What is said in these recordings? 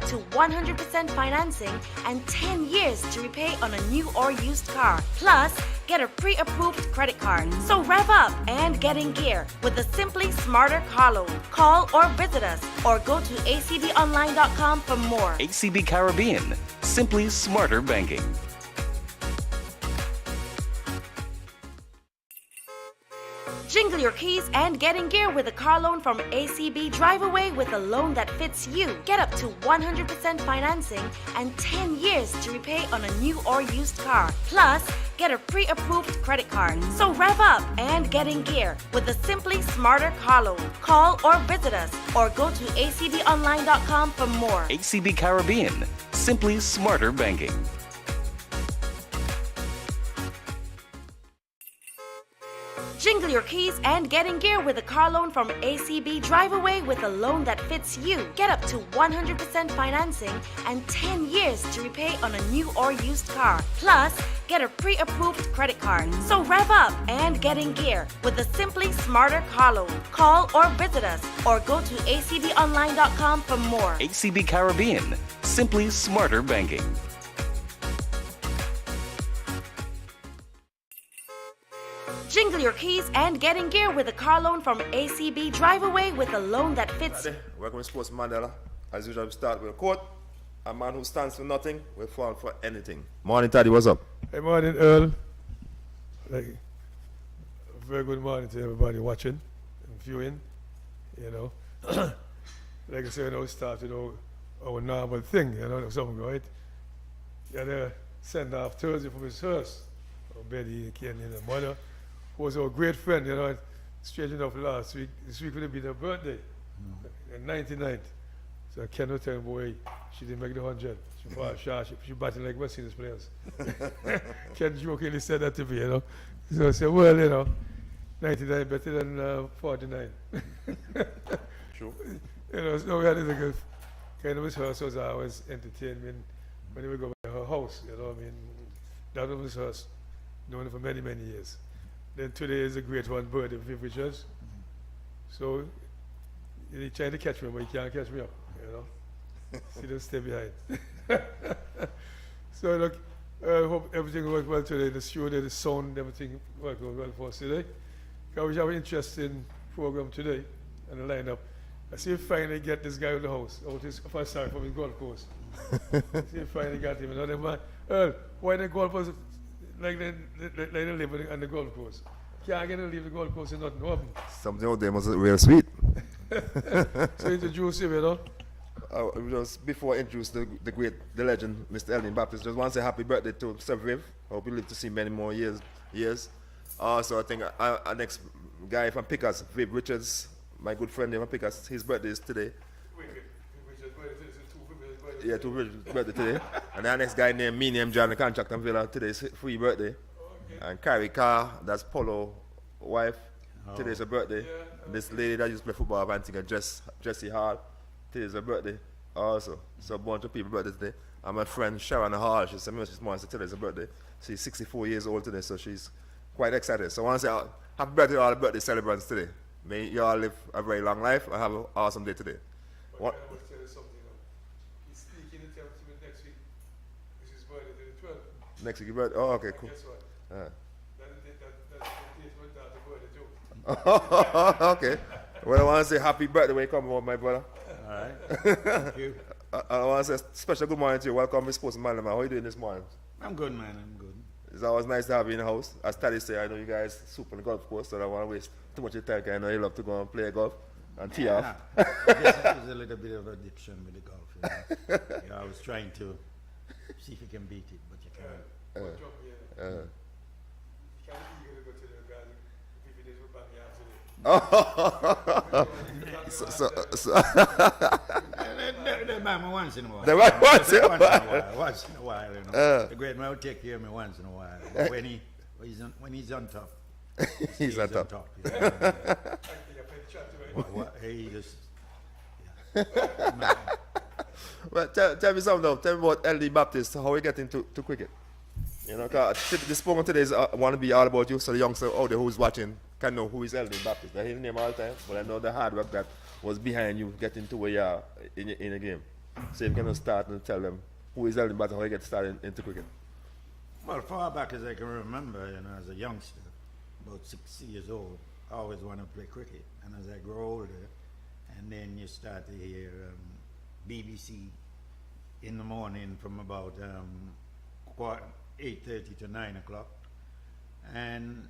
up to 100% financing and 10 years to repay on a new or used car. Plus, get a pre-approved credit card. So rev up and get in gear with the Simply Smarter car loan. Call or visit us or go to acbonline.com for more. ACB Caribbean, simply smarter banking. Jingle your keys and get in gear with a car loan from ACB. Drive away with a loan that fits you. Get up to 100% financing and 10 years to repay on a new or used car. Plus, get a pre-approved credit card. So rev up and get in gear with the Simply Smarter car loan. Call or visit us or go to acbonline.com for more. ACB Caribbean, simply smarter banking. Jingle your keys and get in gear with a car loan from ACB. Drive away with a loan that fits you. Get up to 100% financing and 10 years to repay on a new or used car. Plus, get a pre-approved credit card. So rev up and get in gear with the Simply Smarter car loan. Call or visit us or go to acbonline.com for more. ACB Caribbean, simply smarter banking. Jingle your keys and get in gear with a car loan from ACB. Drive away with a loan that fits. Welcome to Sports Mandela. As usual, we start with a quote. A man who stands for nothing will fall for anything. Morning, Taddy. What's up? Hey, morning, Earl. Like, a very good morning to everybody watching and viewing. You know, like I said, we start our normal thing. Something right. You had a send off Thursday from his house. Betty, Ken, mother. Who was our great friend, strange enough this week would have been her birthday, in 99. So I cannot tell boy, she didn't make the 100. She fought shy, she batted like West Indies players. Ken jokingly said that to me, So I said, well, 99 better than 49. True. So we had this like a kind of his house was always entertainment when we go to her house, that was his house, known for many, many years. Then today is a great one, birthday of Viv Richards. So he trying to catch me, but he can't catch me up, He don't stay behind. So look, I hope everything worked well today. The studio, the sound, everything worked well for us today. Because we have an interesting program today and the lineup. I see if finally get this guy out of the house, out his first time from his golf course. See if finally got him. Another man, Earl, why the golfers like they live on the golf course? Can't get to leave the golf course and nothing open. Something out there was real sweet. So introduce him, Just before I introduce the legend, Mr. Eldon Baptist, just want to say happy birthday to Sir Viv. I hope you live to see many more years. So I think our next guy from Pickers, Viv Richards, my good friend from Pickers, his birthday is today. Yeah, two birthday today. And our next guy named Miniam John, the contractor in Villa, today's free birthday. Okay. And Carrie Carr, that's Polo wife, today's her birthday. Yeah, and this lady that used to play football, I think, Jessie Hall, today's her birthday also. So a bunch of people birthday today. And my friend Sharon Hall, she's a this morning, so today's her birthday. She's 64 years old today, so she's quite excited. So I want to say happy birthday to all the birthday celebrants today. May you all live a very long life and have an awesome day today. What? Next week, birthday. Oh, okay, cool. Guess what? That's okay. Well, I want to say happy birthday when you come home, my brother. All right. Thank you. I want to say special good morning to you. Welcome to Sports Mandela. How are you doing this morning? I'm good, man. I'm good. It's always nice to have you in the house. As Taddy say, I know you guys super on the golf course, so I don't want to waste too much of your time. 'Cause I know you love to go and play golf and tee off. I guess it was a little bit of addiction with the golf. I was trying to see if you can beat it, but you can't. The man once in a while. Once in a while, The great man will take care of me once in a while. But when he's on top, he's on top. He just. Well, tell me something though. Tell me about LD Baptist. How we get into cricket? This program today is want to be all about you, so the youngster out there who's watching can know who is LD Baptist. I hear the name all the time, but I know the hard work that was behind you getting to where you are in the game. So you can start and tell them who is Elden Batten, how you get started into cricket. Well, far back as I can remember, as a youngster, about 6 years old, I always wanted to play cricket. And as I grow older, and then you start to hear BBC in the morning from about 8:30 to 9 o'clock. And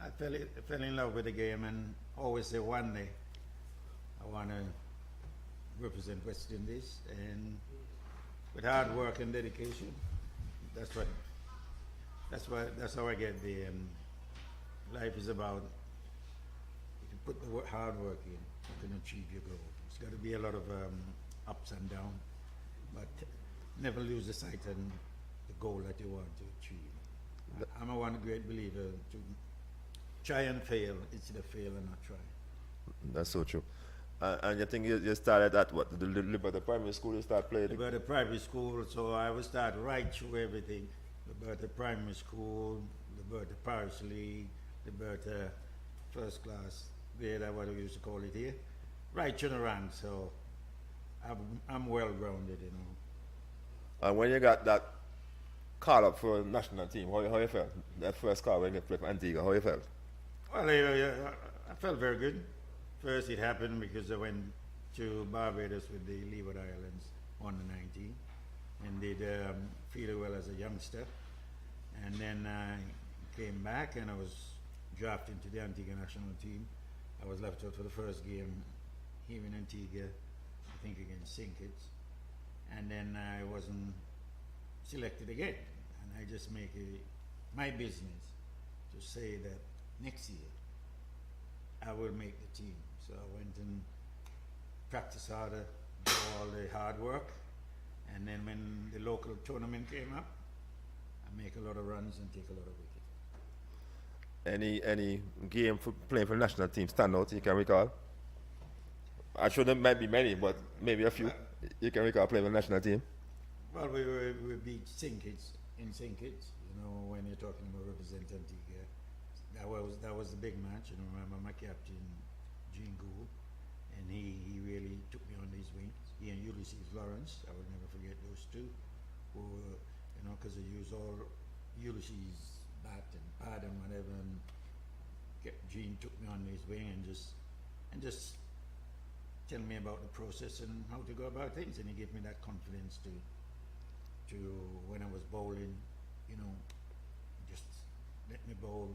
I fell in love with the game and always say one day I want to represent West Indies, and with hard work and dedication, that's how I get there. And life is about, if you put the hard work in, you can achieve your goal. It's got to be a lot of ups and downs, but never lose the sight and the goal that you want to achieve. I'm a one great believer to try and fail instead of fail and not try. That's so true. And you think you started at what? The Liberty Primary School you start playing? Liberty Primary School, so I would start right through everything. Liberty Primary School, Liberty Parish League, Liberty First Class, that's what we used to call it here. Right through the ranks, so I'm well grounded, And when you got that call up for the national team, how you felt? That first call when you played for Antigua, how you felt? Well, I felt very good. First, it happened because I went to Barbados with the Leeward Islands under 19 and did fairly well as a youngster. And then I came back and I was drafted into the Antigua national team. I was left out for the first game here in Antigua, I think against St. Kitts. And then I wasn't selected again. And I just make it my business to say that next year I will make the team. So I went and practiced harder, do all the hard work, and then when the local tournament came up, I make a lot of runs and take a lot of wickets. Any game for playing for the national team stand out you can recall? I'm sure there might be many, but maybe a few you can recall playing for the national team. Well, we beat St. Kitts in St. Kitts. When you're talking about representing Antigua, that was the big match. Remember my captain Gene Gould, and he really took me on his wings. He and Ulysses Lawrence, I will never forget those two, who because they used all Ulysses' bat and pad and whatever, and Gene took me on his wing and just tell me about the process and how to go about things, and he gave me that confidence to when I was bowling, just let me bowl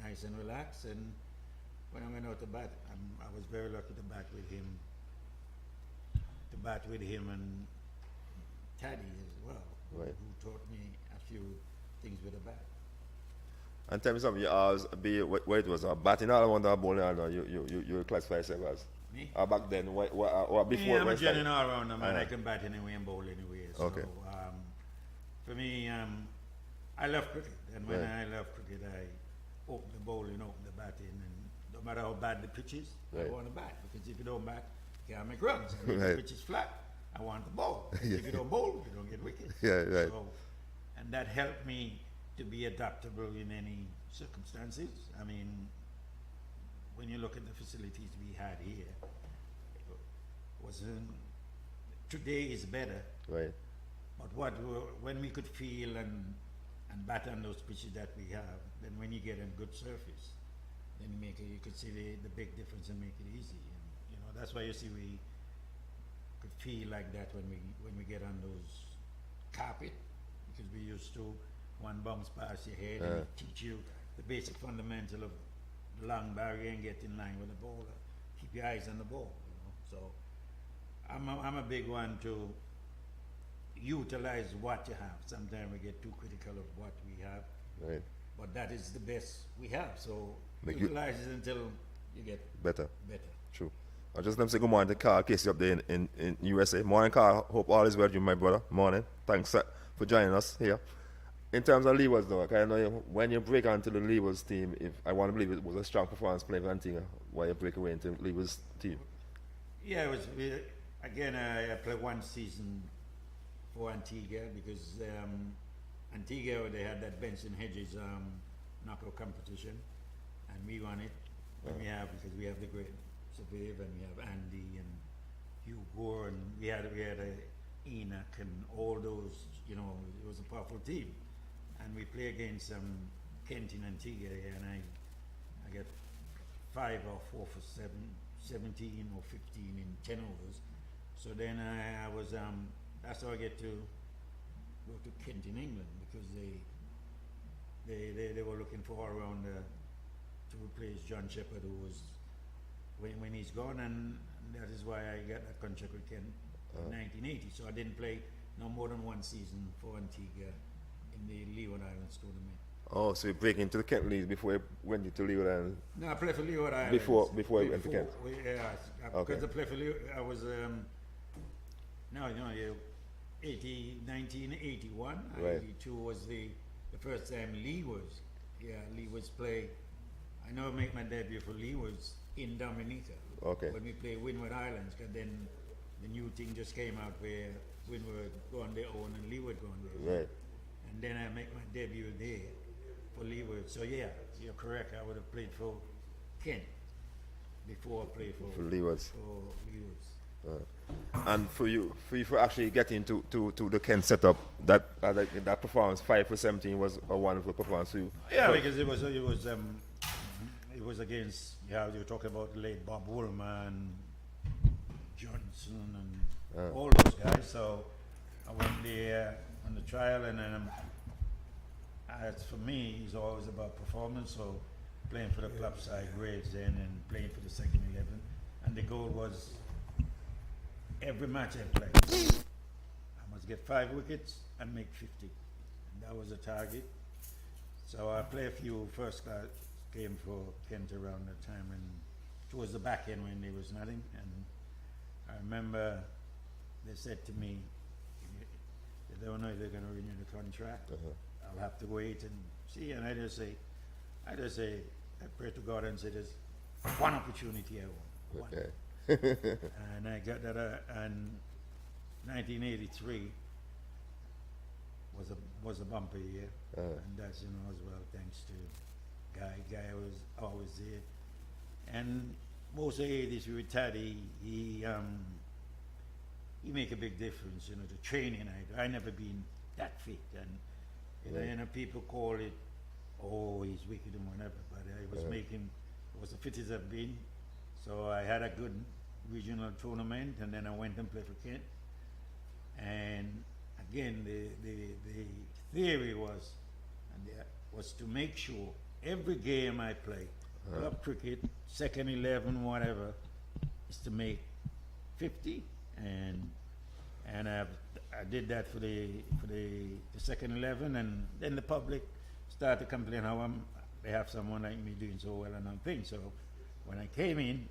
nice and relax. And when I went out to bat, I was very lucky to bat with him and Taddy as well, right, who taught me a few things with a bat. And tell me something, you always be where it was batting all around the bowling, or you classify yourself as? Me? Back then, or before? Yeah, I'm a general all rounder, man. I can bat anyway and bowl anyway. So, okay. For me, I love cricket, and when I love cricket, I open the bowling, open the batting, and no matter how bad the pitch is, I want to bat, because if you don't bat, you can't make runs. And if the pitch is flat, I want to bowl. If you don't bowl, you don't get wickets. Yeah, right. So, and that helped me to be adaptable in any circumstances. I mean, when you look at the facilities we had here, today is better. Right. But when we could feel and bat on those pitches that we have, then when you get a good surface, then you could see the big difference and make it easy. And that's why you see we could feel like that when we get on those carpet, because we used to one bounce past your head and it teach you the basic fundamental of the long barrier and get in line with the bowler. Keep your eyes on the ball. So I'm a big one to utilize what you have. Sometimes we get too critical of what we have, right, but that is the best we have. So Like utilize it until you get better. True. I just let me say good morning to Carl Casey up there in USA. Morning, Carl. Hope all is well with you, my brother. Morning. Thanks for joining us here. In terms of Leewards, though, I know when you break onto the Leewards team, if I want to believe it was a strong performance playing for Antigua, why you break away into Leewards team? Yeah, it was. Again, I played one season for Antigua because Antigua, they had that Benson Hedges knockout competition, and we won it. And we have, because we have the great Survive, and we have Andy and Hugh Gore, and we we had a Enoch and all those, you know, it was a powerful team. And we play against Kent in Antigua, and I get 5 or 4 for 17 or 15 in 10 overs. So then I was, that's how I get to go to Kent in England, because they were looking for around to replace John Shepherd, who was when he's gone, and that is why I got that contract with Kent in 1980. So I didn't play no more than one season for Antigua in the Leeward Islands tournament. Oh, so you break into the Kent League before you went into Leeward Island? No, I played for Leeward Islands. Before you went to Kent? Yeah, Okay. because I played for Leeward, I was, 1981, Right. 82 was the first time Leewards play. I never make my debut for Leewards in Dominica. Okay. When we play Windward Islands, because then the new thing just came out where Windward go on their own and Leeward go on their own. Right. And then I make my debut there for Leeward. So yeah, you're correct. I would have played for Kent before I played for Leewards. For Leewards. And for you for actually getting to the Kent setup, that performance 5 for 17 was a wonderful performance for you. Yeah, because it was against, yeah, you were talking about the late Bob Woolman, Johnson, and all those guys. So I went there on the trial, and then as for me, it's always about performance. So playing for the club side grades then, and playing for the second 11, and the goal was every match I played, I must get 5 wickets and make 50. And that was the target. So I played a few first class games for Kent around that time, and towards the back end when there was nothing. And I remember they said to me, they don't know if they're going to renew the contract. I'll have to wait and see. And I just say, I pray to God and say, there's one opportunity I want. One. Okay. And I got that, and 1983 was a bumper year, and that's, you know, as well, thanks to Guy was always there. And most of the 80s with Taddy, he make a big difference, you know, the training I never been that fit, and you know, people call it, oh, he's wicked and whatever, but I was was the fittest I've been. So I had a good regional tournament, and then I went and played for Kent. And again, the theory was to make sure every game I play, club cricket, second 11, whatever, is to make 50. And I did that for the second 11, and then the public started to complain how they have someone like me doing so well and things. So when I came in,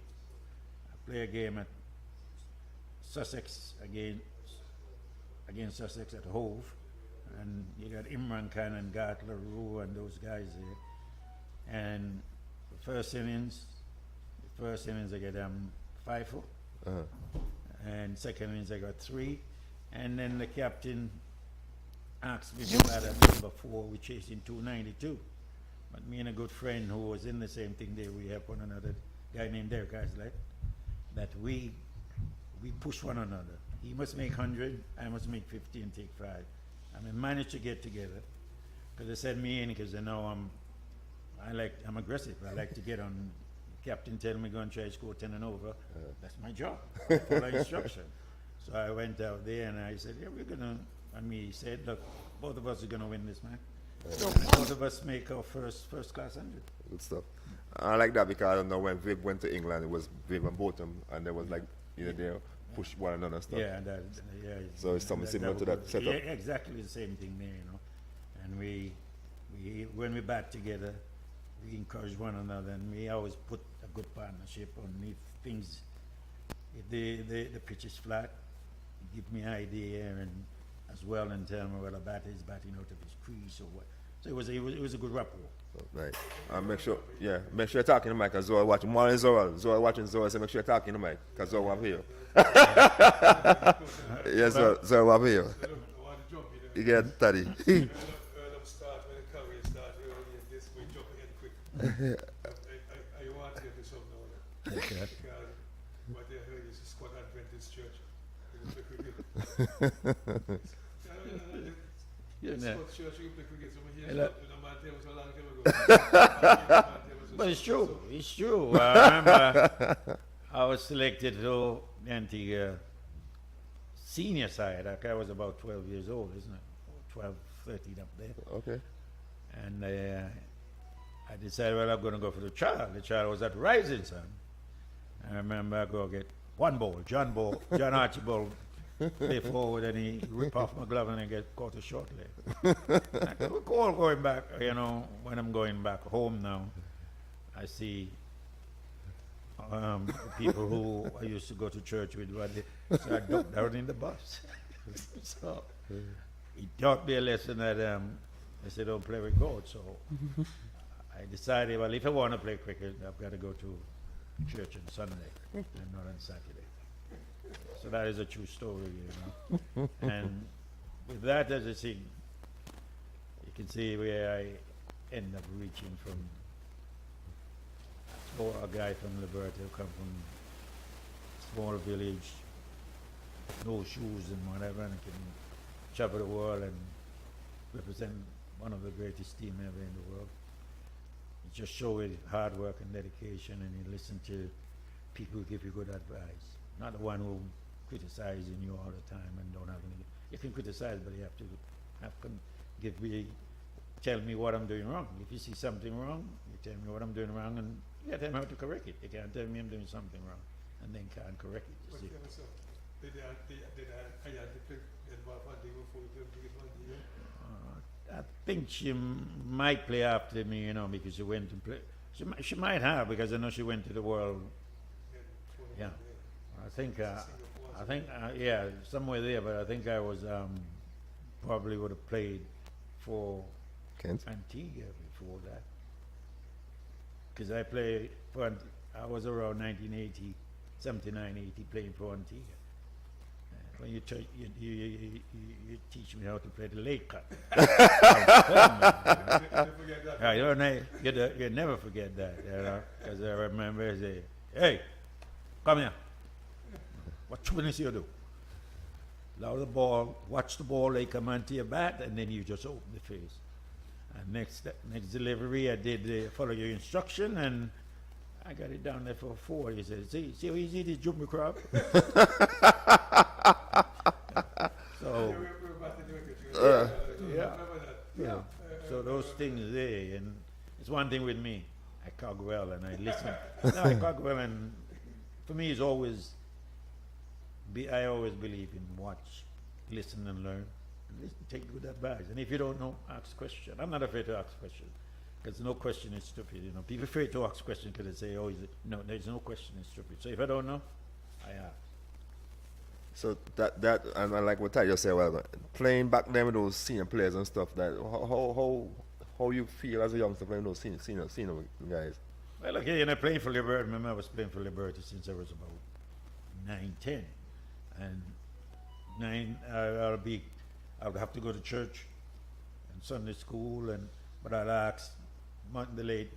I played a game at Sussex against Sussex at Hove, and you got Imran Khan and Gart LaRue and those guys there. And the first innings I got 5 for, and second innings I got 3, and then the captain asked me to bat at number 4. We chased him 292. But me and a good friend who was in the same thing there, we helped one another, guy named Derek Islett, that we push one another. He must make 100, I must make 50 and take 5. And we managed to get together, because they said me in because they know I'm aggressive. I like to get on. Captain tell me go and try to score 10 and over. That's my job. Follow instruction. So I went out there and I said, yeah, we're gonna. And he said, look, both of us are gonna win this match. So both of us make our first class 100. Good stuff. I like that because I don't know when Viv went to England, it was Viv and Botham, and there was like, you know, they push one another and stuff. Yeah, So it's something similar to that setup. Yeah, exactly the same thing there, you know. And we when we bat together, we encourage one another, and we always put a good partnership on. If things, if the pitch is flat, give me an idea, and as well in terms of whether a batter is batting out of his crease or what. So it was a good rapport. Right. Make sure you're talking to Mike, because Zoe watching. Morning, Zoe watching Zoe, so make sure you're talking to Mike, because Zoe will here. Yes, Zoe will here. You get 30. I want to do something now. Because what they heard is a Scott Adventist church. You know. Scott Church, you play cricket, so we hear Hello. Scott with the man table so long time ago. But it's true. It's true. I remember I was selected to the Antigua senior side. Like I was about 12 years old, isn't it? 12, 13 up there. Okay. And I decided, well, I'm going to go for the child. The child was at Rising Sun. I remember I go get one ball, John Archibald, play forward, and he rip off my glove and I get caught a short leg. I recall going back, you know, when I'm going back home now, I see people who I used to go to church with, so I ducked down in the bus. So he taught me a lesson that I said, don't play with God. So I decided, well, if I want to play cricket, I've got to go to church on Sunday and not on Saturday. So that is a true story, you know. And with that as a thing, you can see where I end up reaching from. For a guy from Liberty who come from small village, no shoes and whatever, and can travel the world and represent one of the greatest team ever in the world. You just show it hard work and dedication, and you listen to people who give you good advice. Not the one who criticizing you all the time and don't have any. You can criticize, but you have to give me, tell me what I'm doing wrong. If you see something wrong, you tell me what I'm doing wrong, and you tell me how to correct it. You can't tell me I'm doing something wrong and then can't correct it. You see. I think she might play after me, you know, because she went to play. She might have, because I know she went to the world. Yeah, I think, yeah, somewhere there. But I think I was probably would have played for Kent. Antigua before that. Because I played for, I was around 1980, 79, 80, playing for Antigua. When you teach me how to play the late cut. You never forget that, you know. Because I remember I say, hey, come here. What you you do? Allow the ball, watch the ball, they come onto your bat, and then you just open the face. And next delivery, I did follow your instruction, and I got it down there for 4. He said, see how easy this jumbo crab? So, yeah. So those things there, and it's one thing with me. I cog well and I listen. No, I cog well, and for me, it's always, I always believe in watch, listen and learn. Take good advice, and if you don't know, ask question. I'm not afraid to ask question, because no question is stupid. You know, people afraid to ask question because they say, "Oh, is it?" No, there's no question is stupid. So if I don't know, I ask. So that and I like what Ty just said. Well, playing back then with those senior players and stuff. That how you feel as a youngster playing those senior guys. Well, okay, you know, playing for Liberty. Remember, I was playing for Liberty since I was about 9, 10, and 9. I would have to go to church and Sunday school, but I'd ask the late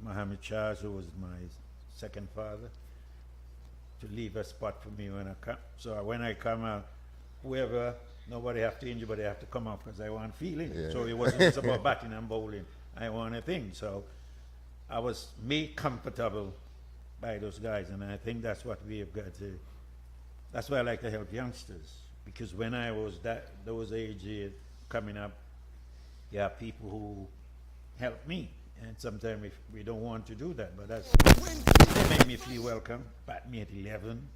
Muhammad Shah, who was my second father, to leave a spot for me when I come. So when I come out, whoever, nobody have to injure, but they have to come out because I want feeling. Yeah. So it wasn't just about batting and bowling. I want a thing. So I was made comfortable by those guys, and I think that's what we have got to. That's why I like to help youngsters. Because when I was those ages coming up, you have people who help me, and sometimes we don't want to do that, but they make me feel welcome. Bat me at 11,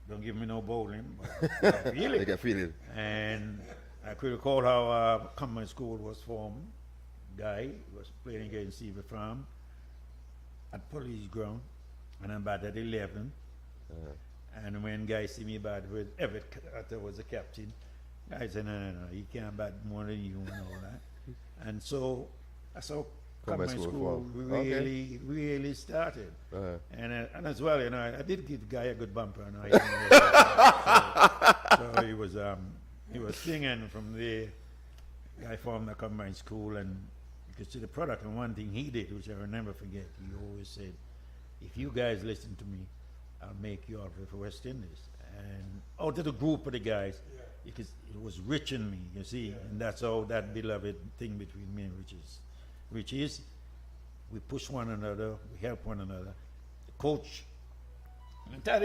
don't give me no bowling, but I feel it. I can feel it. And I could recall how combined school was formed. Guy was playing against Seaver Farm at police ground, and I'm bat at 11. And when guys see me bat with Everett, Carter was the captain, guys said, no, he can't bat more than you and all that. And so that's how combined school really started. And as well, you know, I did give the guy a good bumper. And so he was singing from there. Guy formed a combined school, and you could see the product. And one thing he did, which I will never forget, he always said, if you guys listen to me, I'll make you offer for West Indies. And out of the group of the guys, it was Rich and me, you see, and that's how that beloved thing between me and Rich is we push one another, we help one another. The coach, I thought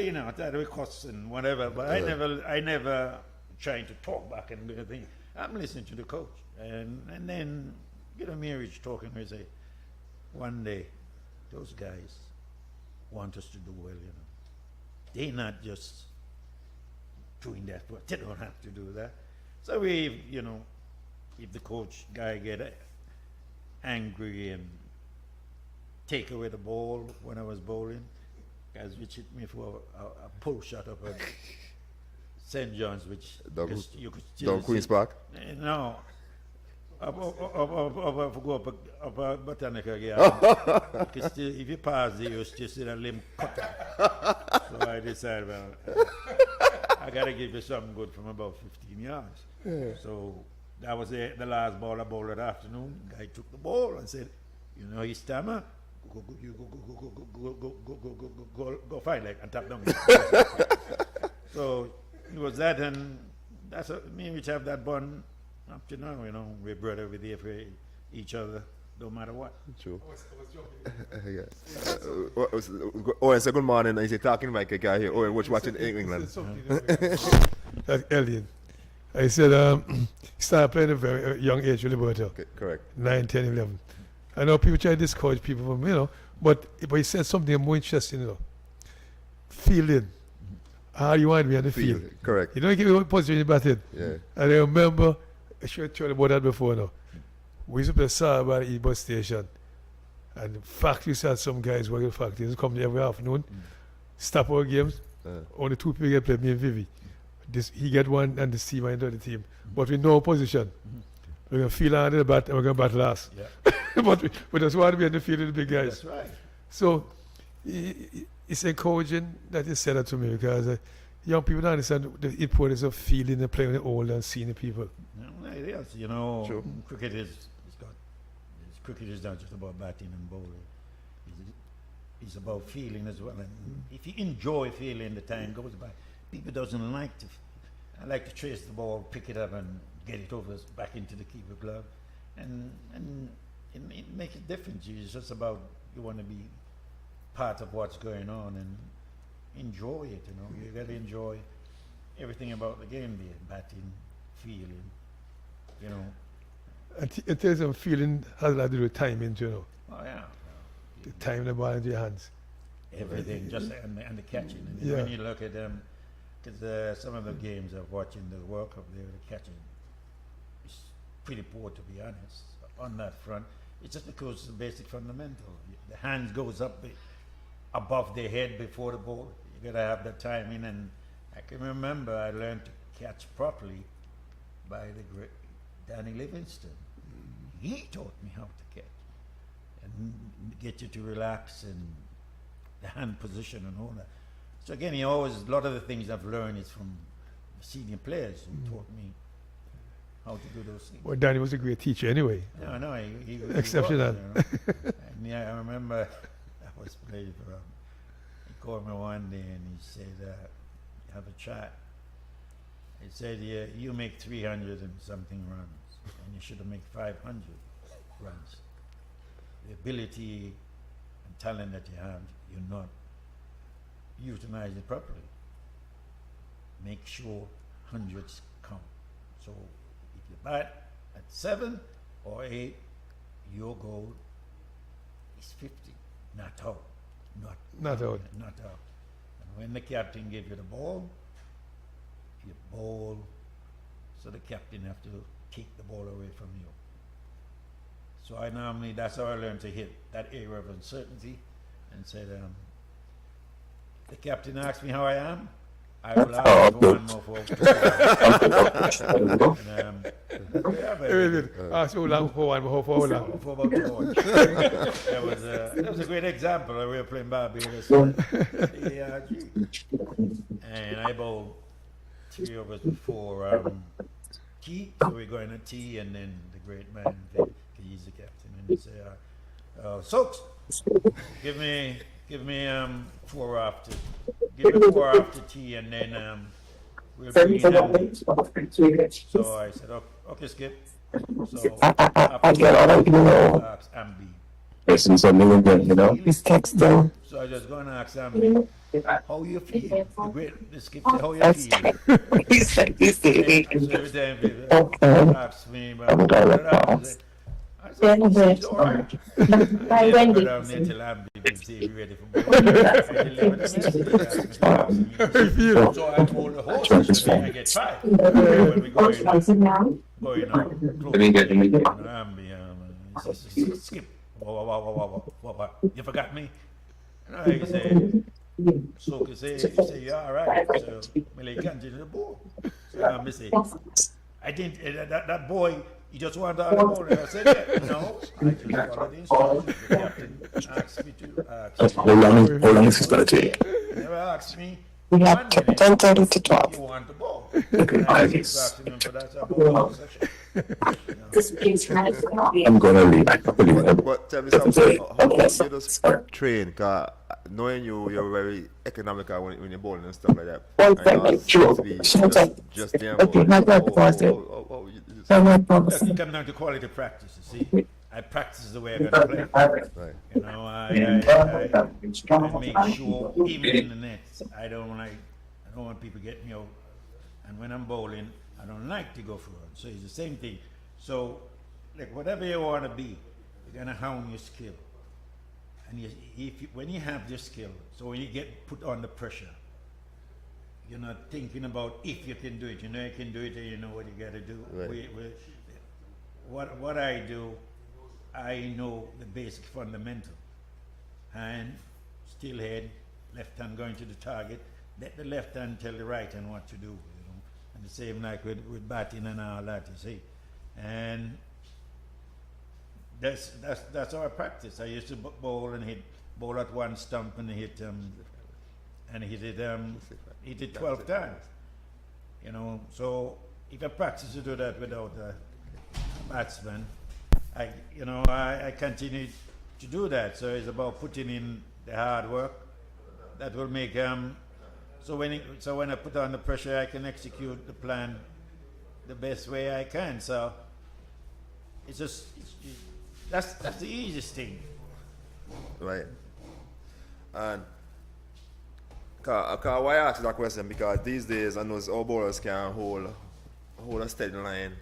we cuss and whatever, but I never trying to talk back and do thing. I'm listening to the coach, and then me and Rich talking, we say, one day, those guys want us to do well, They're not just doing that, but they don't have to do that. So we, if the coach guy get angry and take away the ball when I was bowling, guys which hit me for a pull shot up at St. John's, which you could still Down Queen's Park? No. Go up Botanical Garden. If you pass there, you still see that limb cut off. So I decided, well, I got to give you something good from about 15 yards. Yeah. So that was the last ball I bowled that afternoon. Guy took the ball and said, he stammer. Go find like and tap down. So it was that, and that's me which have that bond up to now. We're brother, we're there for each other, no matter what. True. Yeah. Owen, say good morning. Is he talking like a guy here? Owen, watching England. That's alien. I said he started playing at a very young age with Liberty. Okay, correct. 9, 10, 11. I know people try to discourage people from, but he said something more interesting, Fielding. How you want to be on the field. Correct. You don't give me position in the batting. Yeah. And I remember, I should have told you about that before now. We used to play Saba at the bus station. And the factory had some guys working at the factory. They come there every afternoon, stop our games. Only 2 people get played, me and Vivi. He get one and the team and the other team. But we know position. We're going to field under the bat and we're going to bat last. Yeah. but we just want to be in the field with the big guys. That's right. So it's encouraging that you said that to me, because young people don't understand the importance of fielding and playing with the older and senior people. No, it is. True. Cricket is not just about batting and bowling. It's about feeling as well. And if you enjoy feeling, the time goes by. People doesn't like to. I like to trace the ball, pick it up, and get it over back into the keeper glove, and it makes a difference. It's just about you want to be part of what's going on and enjoy it. You got to enjoy everything about the game there, batting, feeling. It tells them feeling has a lot to do with timing, Oh yeah. the time the ball into your hands. Everything, just and the catching. And Yeah. when you look at them, because some of the games of watching the World Cup, the catching is pretty poor, to be honest, on that front. It's just because it's a basic fundamental. The hands goes up above their head before the ball. You gotta have that timing, and I can remember I learned to catch properly by the great Danny Livingston. He taught me how to catch and get you to relax and the hand position and all that. So again, a lot of the things I've learned is from senior players who taught me how to do those things. Well, Danny was a great teacher anyway. No, he Exceptional. Was, And yeah, I remember I was playing for him. He called me one day and he said, have a chat. He said, yeah, you make 300 and something runs, and you should have made 500 runs. The ability and talent that you have, you're not utilizing it properly. Make sure hundreds count. So if you bat at 7 or 8, your goal is 50, not out. Not out. Not out. And when the captain gives you the ball, you bowl, so the captain have to take the ball away from you. So that's how I learned to hit that area of uncertainty, and said, the captain asks me how I am, I will ask for one more for how long? for about 2 hours. That was a great example. We were playing Barbados, and I bowled 3 overs before tea. So we're going to tea, and then the great man, Vic, he's the captain, and he said, Soaks, give me Give me 4 after. Give me 4 after tea, and then we'll bring in Andy. So I said, okay, Skip. So after ask Ambi. Persons are new again, you know. Please text them. So I just gonna ask Ambi, how you feel? The Skip say, how you That's feel? he said, he's So the every time people okay. ask me about what happened, I said, it's all right. I never go down there till Ambi will say, be ready for ball. I delivered them yesterday. So I told the horses today I get 5. When we going out, Let me get him again. Skip. What? You forgot me? And I say, so you say, you're all right. So, well, you can't the ball. So I say, I didn't, that boy, he just wanted all the ball. And I said, yeah, no, I just followed the instructions. The captain asked me to ask. How long is this going to take? He never asked me. We have 10:30 to 12. You want the ball. Okay, And I I just guess. asked him for that about session. I'm gonna leave. I probably will. But tell me something, how you just train? Cause knowing you're very economical when you're bowling and stuff like that. One And second, yours true. seems to be Shut up. just damn Okay, bowling. how do I pause it? You just- How do I Yes, pause it it? comes down to quality practice, you see. I practice the way I'm going to play. Right. You know, I make sure, even in the nets, I don't want people getting me out. And when I'm bowling, I don't like to go forward. So it's the same thing. So, like, whatever you want to be, you're going to hone your skill. And when you have your skill, so when you get put under pressure, you're not thinking about if you can do it. You know you can do it, and you know what you got to do. Right. What I do, I know the basic fundamental. Hand, still head, left hand going to the target. Let the left hand tell the right hand what to do. You know, and the same like with batting and all that. You see, and that's how I practice. I used to bowl and bowl at one stump and hit it 12 times. You know, so if I practice to do that without a batsman, I continue to do that. So it's about putting in the hard work that will make so when I put on the pressure, I can execute the plan the best way I can. So that's the easiest thing. Right. And why I ask that question? Because these days I know all bowlers can hold a steady line.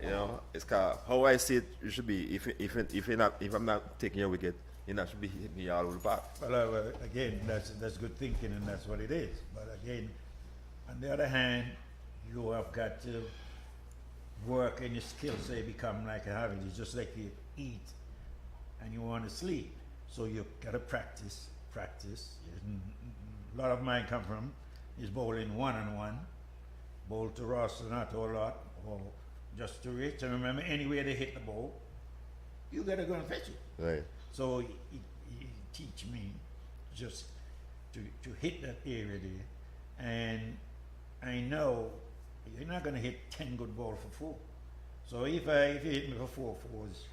You know, it's how I see it. You should be if I'm not taking your wicket, you not should be hitting me all over the park. Well, again, that's good thinking, and that's what it is. But again, on the other hand, you have got to work in your skills so you become like a habit. It's just like you eat and you want to sleep, so you got to practice. A lot of mine come from is bowling one-on-one, bowl to Ross, not a whole lot, or just to reach. And remember, anywhere they hit the ball, you got to go and fetch it. Right. So he teach me just to hit that area there, and I know you're not going to hit 10 good balls for 4. So if you hit me for 4 fours,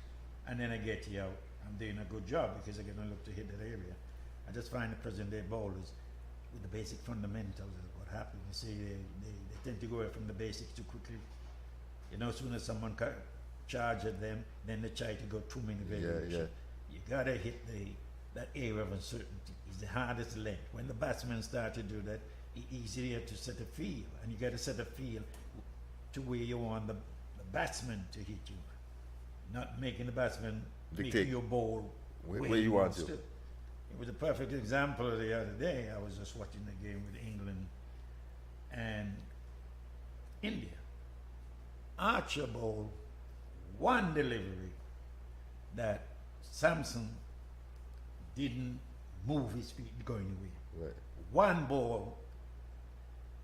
and then I get you out, I'm doing a good job because I'm going to look to hit that area. I just find the present day bowlers with the basic fundamentals of what happens. You see, they tend to go away from the basics too quickly. You know, as soon as someone charge at them, then they try to go too many variations. Yeah. You gotta hit that area of uncertainty. It's the hardest length. When the batsmen start to do that, it's easier to set a field, and you gotta set a field to where you want the batsman to hit you, not making the batsman making your ball where you want to. It was a perfect example the other day. I was just watching the game with England and India. Archer bowled one delivery that Samson didn't move his feet going away. Right. One ball,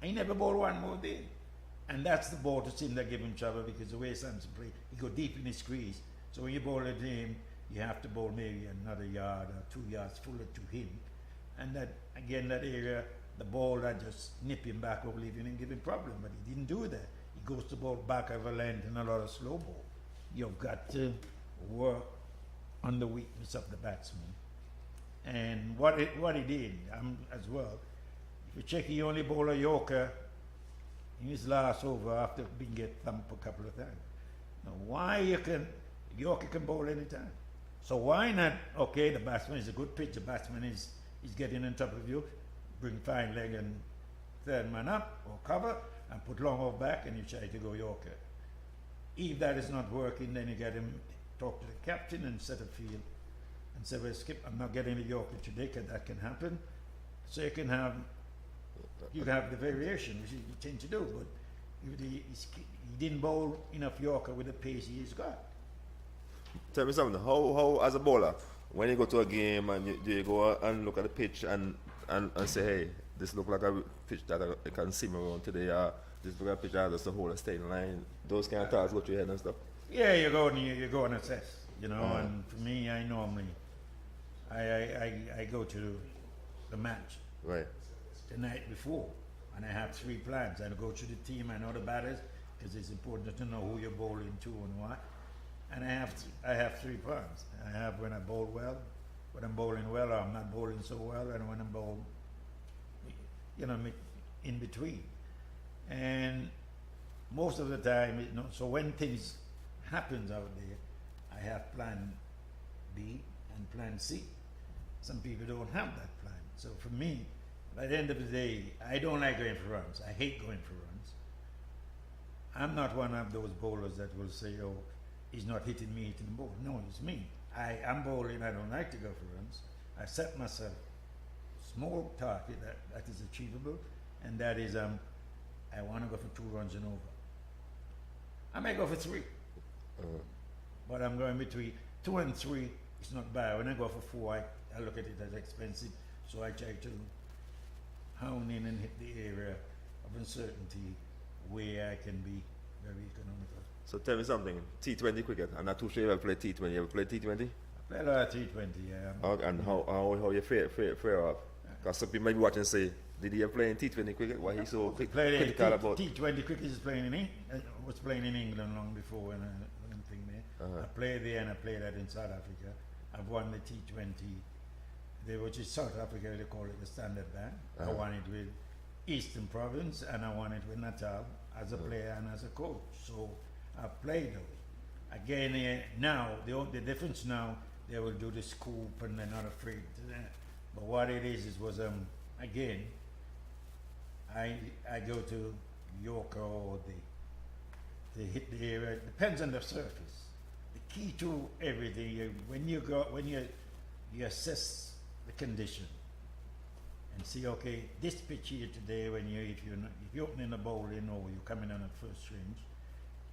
he never bowled one more day. And that's the ball to him that gave him trouble, because the way Samson played, he go deep in his crease. So when you bowl at him, you have to bowl maybe another yard or 2 yards fuller to him. And that, again, that area, the ball that just nip him back or leave him and give him problem, but he didn't do that. He goes to ball back over length and a lot of slow ball. You've got to work on the weakness of the batsman And what he did as well, if you check, he only bowled a Yorker in his last over after being get thumped a couple of times. Now, Yorker can bowl anytime. So why not, okay, the batsman is a good pitch, the batsman is getting on top of you, bring fine leg and third man up or cover and put long off back and you try to go Yorker. If that is not working, then you get him, talk to the captain and set a field and say, well, Skip, I'm not getting the Yorker today because that can happen. So you can have the variation, which you tend to do, but he didn't bowl enough Yorker with the pace he's got. Tell me something. How as a bowler, when you go to a game and you go and look at the pitch and say, hey, this look like a pitch that I can see me around today, this look like a pitch that has the whole staying line. Those kind of thoughts go through your head and stuff. Yeah, you go and assess, you know. And for me, I normally I go to the match Right. the night before, and I have 3 plans. I go to the team, I know the batters, because it's important to know who you're bowling to and what. And I have 3 plans. I have when I bowl well, when I'm bowling well, or I'm not bowling so well, and when I'm bowling, you know, in between. And most of the time, you know, so when things happens out there, I have plan B and plan C. Some people don't have that plan. So for me, by the end of the day, I don't like going for runs. I hate going for runs. I'm not one of those bowlers that will say, oh, he's not hitting me, hitting the ball. No, it's me. I'm bowling, I don't like to go for runs. I set myself small target that is achievable, and that is I want to go for 2 runs and over. I may go for 3, but I'm going between 2 and 3. It's not bad. When I go for 4, I look at it as expensive, so I try to hone in and hit the area of uncertainty where I can be very economical. So tell me something. T20 cricket. I'm not too sure if you ever played T20. You ever played T20? I play a lot of T20, yeah. And how you fare off? Because some people might be watching and say, did he ever play in T20 cricket? Why he's so critical about T20 cricket is playing in was playing in England long before when I'm thinking there. I played there and I played that in South Africa. I've won the T20, which is South Africa, they call it the Standard Bank. I won it with Eastern Province and I won it with Natal as a player and as a coach. So I've played those. Again, now, the difference now, they will do the scoop and they're not afraid to that. But what it is again, I go to Yorker or they hit the area. It depends on the surface. The key to everything, when you assess the condition and see, okay, this pitch here today, if you're opening a bowling or you're coming on a first range,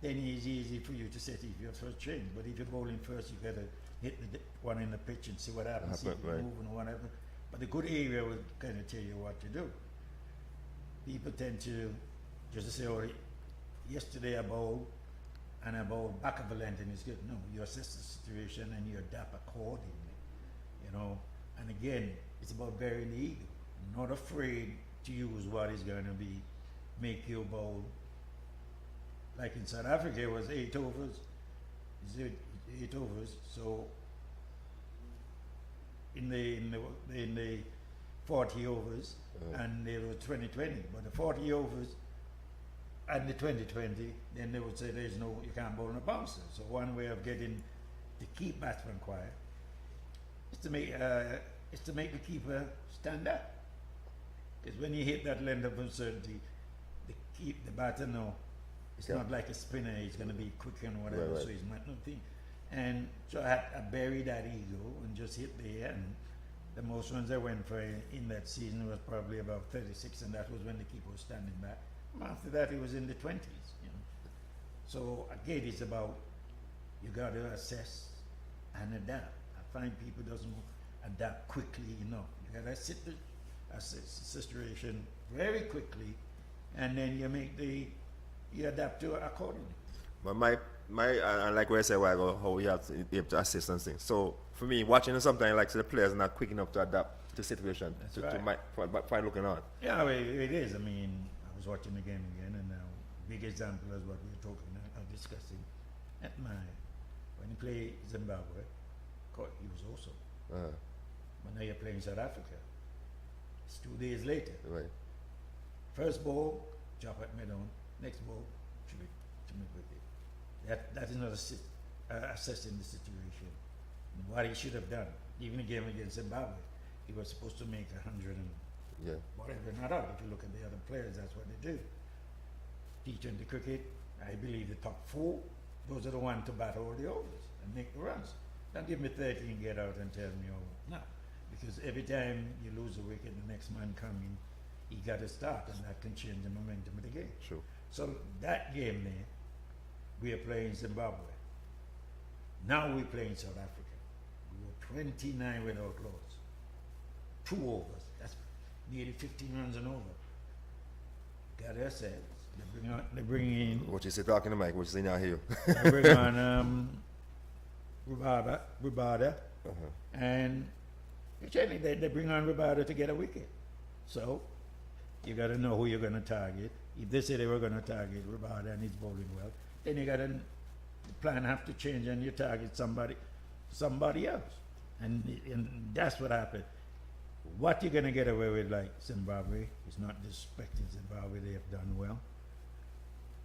then it's easy for you to set if you're first range. But if you're bowling first, you gotta hit the one in the pitch and see what happens, see if you're moving or whatever. But the good area will kind of tell you what to do. People tend to just say, oh, yesterday I bowled and I bowled back of the length and it's good. No, you assess the situation and you adapt accordingly, you know. And again, it's about burying the ego. Not afraid to use what is going to make you bowl. Like in South Africa, it was 8 overs. It's 8 overs. So in the 40 overs, and they were 20-20. But the 40 overs and the 20-20, then they would say you can't bowl on a bouncer. So one way of getting to keep batsmen quiet is to make the keeper stand up. Because when you hit that length of uncertainty, the batter know it's not like a spinner. He's going to be quick and whatever. Right. So he's not nothing. And so I buried that ego and just hit there. And the most runs I went for in that season was probably about 36, and that was when the keeper was standing back. After that, it was in the 20s. You know. So again, it's about you got to assess and adapt. I find people doesn't adapt quickly enough. You got to assess the situation very quickly, and then you adapt to it accordingly. But and like what I said a while ago, how you have to assist and things. So for me, watching something like the players are not quick enough to adapt to the situation, to find looking on. Yeah, it is. I mean, I was watching the game again, and now big example is what we were discussing. When he played Zimbabwe, he was awesome. But now you're playing South Africa. It's 2 days later. Right. First ball, chop at mid on. Next ball, shoot it to mid with it. That is not assessing the situation. And what he should have done, even a game against Zimbabwe, he was supposed to make 100 and Yeah. whatever, not out. If you look at the other players, that's what they do. T20 cricket, I believe the top 4, those are the ones to bat all the overs and make the runs. Don't give me 30 and get out and tell me, oh, no. Because every time you lose a wicket, the next man coming, he got to start, and that can change the momentum of the game. True. So that game there, we are playing Zimbabwe. Now we're playing South Africa. We were 29 without loss. 2 overs. That's nearly 15 runs and over. Got ourselves. They bring in What you say talking to Mike, what you say now here. they bring on Rubada, and generally they bring on Rubada to get a wicket. So you got to know who you're going to target. If they say they were going to target Rubada and he's bowling well, then you got to the plan have to change and you target somebody else, and that's what happened. What you're going to get away with, like Zimbabwe, is not disrespecting Zimbabwe; they have done well.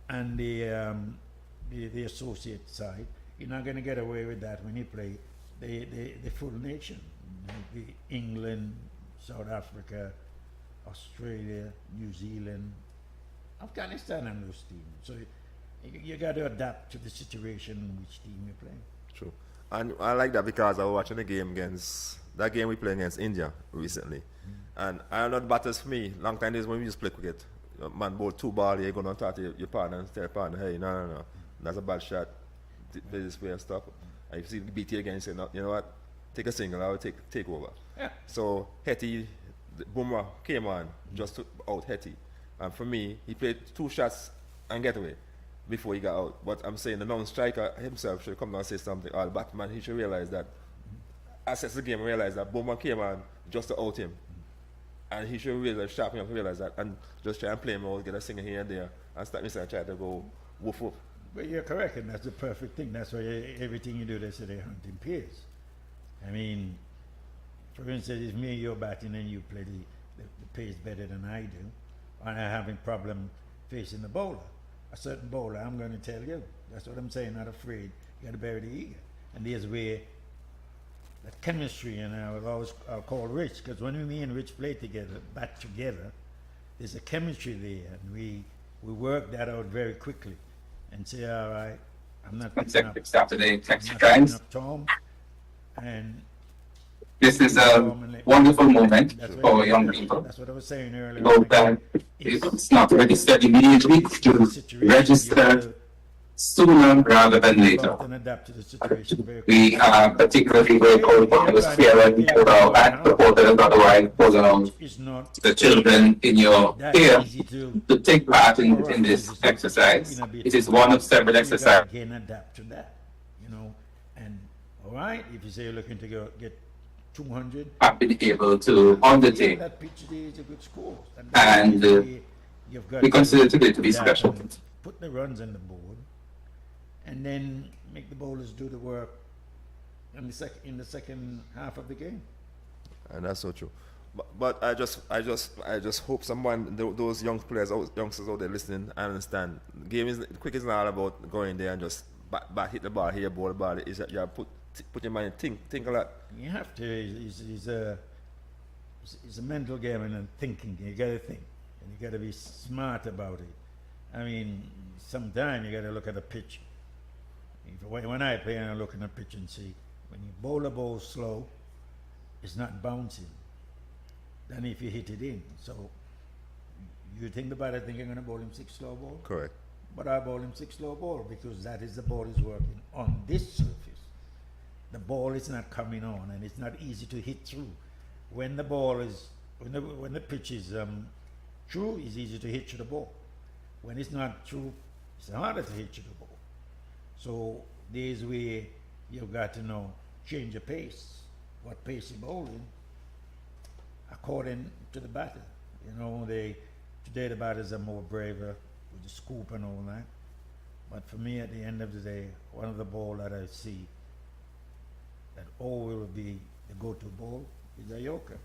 And the associate side, you're not going to get away with that when you play the full nation, the England, South Africa, Australia, New Zealand, Afghanistan, and those teams. So you got to adapt to the situation in which team you're playing. True. And I like that because I was watching the game against, that game we played against India recently. And I know the batters for me, long time days when we used to play cricket, man bowl 2 ball, you're going to talk to your partner and tell your partner, hey, no, that's a bad shot, play this way and stuff. And if you see the BT again, you say, no, you know what, take a single, I will take over. Yeah. So Hetty, Bumrah came on just to out Hetty. And for me, he played 2 shots and get away before he got out. But I'm saying the non-striker himself should come down and say something. Or the Batman, he should realize that, assess the game and realize that Bumrah came on just to out him. And he should realize, sharpen up to realize that, and just try and play him out, get a singer here and there, and start missing and try to go woof woof. But you're correct, and that's the perfect thing. That's why everything you do, they say they hunt in pairs. I mean, for instance, if me and you're batting and you play the pace better than I do, and I'm having problem facing the bowler, a certain bowler, I'm going to tell you. That's what I'm saying, not afraid. You got to bury the ego. And there's where that chemistry, and I'll call Rich, because when me and Rich play together, bat together, there's a chemistry there, and we work that out very quickly and say, all right, I'm not picking up, Saturday I'm taxi not drives. picking up Tom, and This is a wonderful moment that's for what, young people. that's what I was saying earlier. About that, if it's not registered immediately, to register sooner rather than later. And adapt to the situation very We are particularly grateful for the spirit and support that otherwise for It's not the children in your that care easy to take part in this exercise. It is one of several exercises. You can adapt to that, and all right, if you say you're looking to get 200, Have been able to undertake. that pitch today is a good score. And, you've got we consider today to be adapt special. and put the runs on the board, and then make the bowlers do the work in the second half of the game. And that's so true. But I just hope someone, those youngsters out there listening, understand. Cricket is not all about going there and just hit the ball here, ball the ball. It's that you have put your mind, think a lot. You have to. It's a mental game and a thinking. You got to think, and you got to be smart about it. I mean, sometimes you got to look at the pitch. When I play, I look at the pitch and see when you bowl a ball slow, it's not bouncing. Then if you hit it in, so you think the batter think you're going to bowl him 6 slow ball. Correct. But I bowl him 6 slow ball because that is the ball is working on this surface. The ball is not coming on, and it's not easy to hit through. When the ball is, when the pitch is true, it's easy to hit through the ball. When it's not true, it's harder to hit through the ball. So there's where you've got to know, change your pace, what pace you're bowling, according to the batter. Today the batters are more braver with the scoop and all that. But for me, at the end of the day, one of the ball that I see that always will be the go-to ball is a yorker.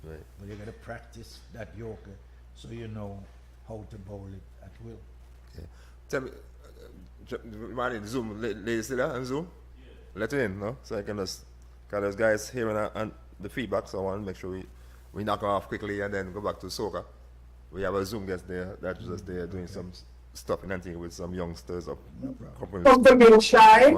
Right. But you got to practice that yorker so you know how to bowl it at will. Okay. Tell me, man, Zoom, ladies still there on Zoom? Let it in, no? So I can just, because there's guys hearing and the feedback, so I want to make sure we knock off quickly and then go back to soca. We have a Zoom guest there that's just there doing some stuff and thing with some youngsters of companies. Something being shy.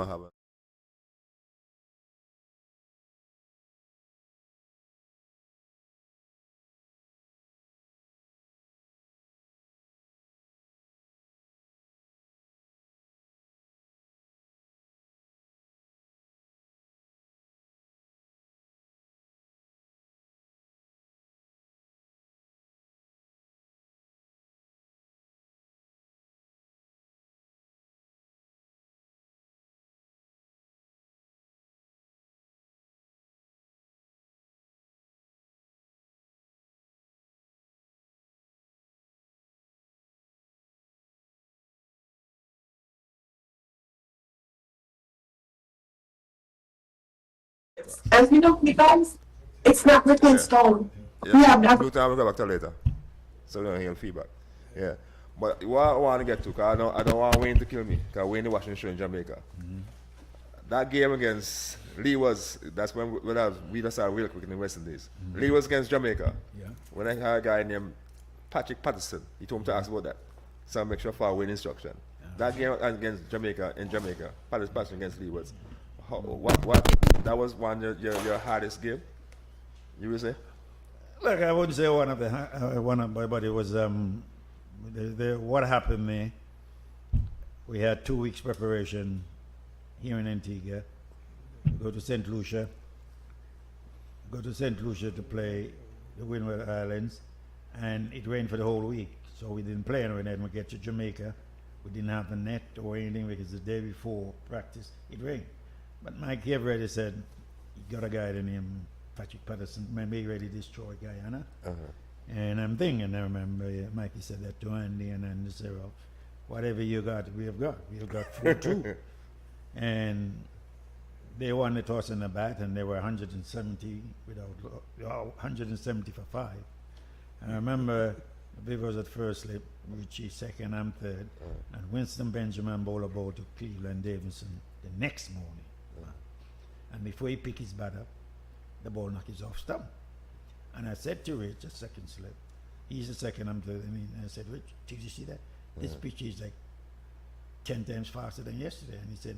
As you know, you guys, it's not written in stone. Yeah. We have never. Blue time, we'll go back to later. So we don't hear feedback. Yeah. But what I want to get to, because I don't want Wayne to kill me, because Wayne is watching the show in Jamaica. That game against Lee that's when we just started real quick in the West Indies. Lee was against Jamaica. Yeah. When I had a guy named Patrick Patterson, he told me to ask about that. So I make sure for Wayne instruction. That game against Jamaica, in Jamaica, Patterson against Lee that was one of your hardest game, you would say? Look, I wouldn't say but it was what happened there. We had 2 weeks preparation here in Antigua. Go to St. Lucia to play the Windward Islands, and it rained for the whole week, so we didn't play anywhere. Then we get to Jamaica, we didn't have the net or anything because the day before practice it rained. But Mike already said he got a guy named Patrick Patterson, maybe ready to destroy Guyana. And I'm thinking, I remember Mikey said that to Andy, and then they said, well, whatever you got, we have got. We have got 4-2. And they won the toss in the bat, and they were 170 170 for 5. And I remember Viv was at first slip, Richie second, I'm third, and Winston Benjamin bowled a ball to Cleveland Davidson the next morning. And before he picked his bat up, the ball knocked his off stump. And I said to Rich, a second slip, he's the second, I'm third. And I said, Rich, did you see that? This pitch is like 10 times faster than yesterday. And he said,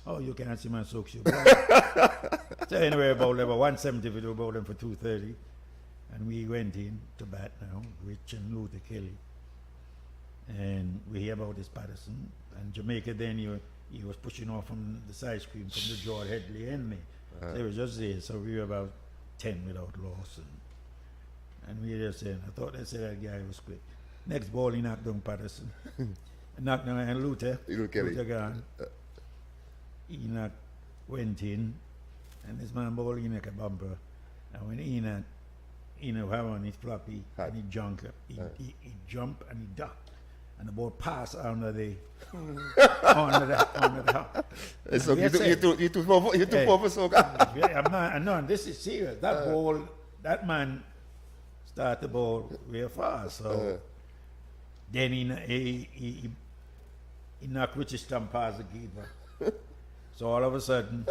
oh, you cannot see my soaks your ball. So anyway, about level 170, we were bowling for 230. And we went in to bat now, Rich and Luther Kelly. And we hear about this Patterson. And Jamaica then, he was pushing off from the side screen from the George Headley and me. So they were just there. So we were about 10 without loss. And we just saying, I thought they said that guy was quick. Next ball, he knocked down Patterson. Knocked down and Luther gone. Enoch went in, and this man ball Enoch a bumper. And when Enoch had on his floppy and he jumped, he jumped and he ducked. And the ball passed under the under the So you too for so I'm not, this is serious. That ball, that man started the ball real fast. So then he knocked Richard Stump past the keeper. So all of a sudden,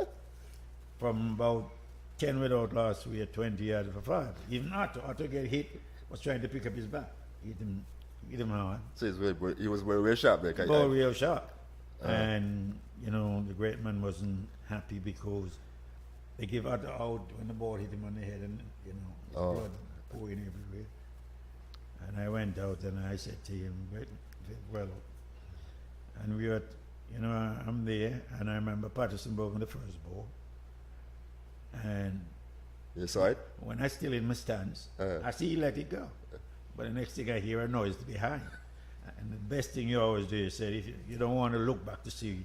from about 10 without loss, we had 20 yards for 5. Even Otto get hit, was trying to pick up his bat. Hit him hard. So he was very sharp there. Ball real sharp. And, you know, the great man wasn't happy because they give Otto out when the ball hit him on the head and, you know, blood pouring everywhere. And I went out and I said to him, well, and we were, you know, I'm there, and I remember Patterson broke the first ball. And you saw it? when I still in my stance, I see he let it go. But the next thing I hear a noise behind. And the best thing you always do is say, if you don't want to look back to see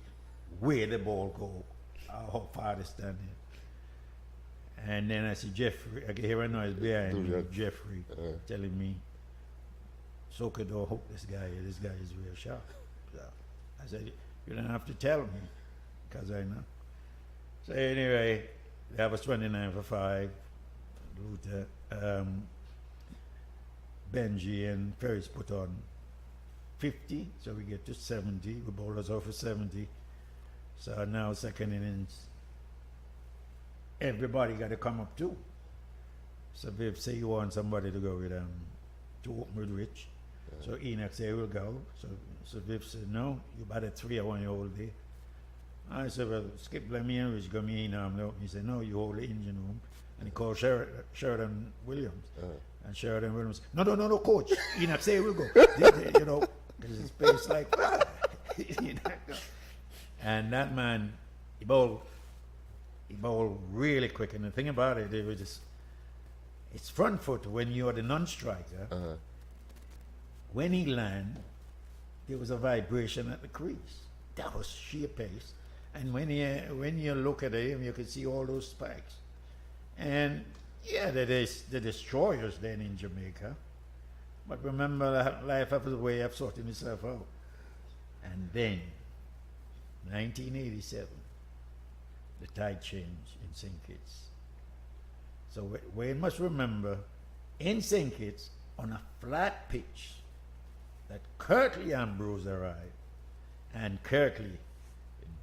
where the ball go, how far they stand there. And then I see Jeffrey, I can hear a noise behind me, Jeffrey telling me, Soka don't hook this guy is real sharp. So I said, you don't have to tell me, because I know. So anyway, that was 29 for 5. Luther, Benji and Ferris put on 50, so we get to 70. We bowled us over 70. So now second innings, everybody got to come up too. So Viv say you want somebody to go with to open with Rich. So Enoch say we'll go. So Viv said no, you batted 3 I want you all day. I said, well, Skip, let me in, Rich, go me in. No. He said, no, you hold the engine room. And he called Sheridan Williams. And Sheridan Williams, no, coach. Enoch say we'll go. You know, because his face like, and that man, he bowled really quick. And the thing about it, it was just, it's front foot when you're the non-striker. When he landed, there was a vibration at the crease. That was sheer pace. And when you look at him, you can see all those spikes. And yeah, the destroyers then in Jamaica. But remember, life has a way of sorting itself out. And then, 1987, the tide changed in St. Kitts. So we must remember, in St. Kitts, on a flat pitch, that Kirtley Ambrose arrived, and Kirtley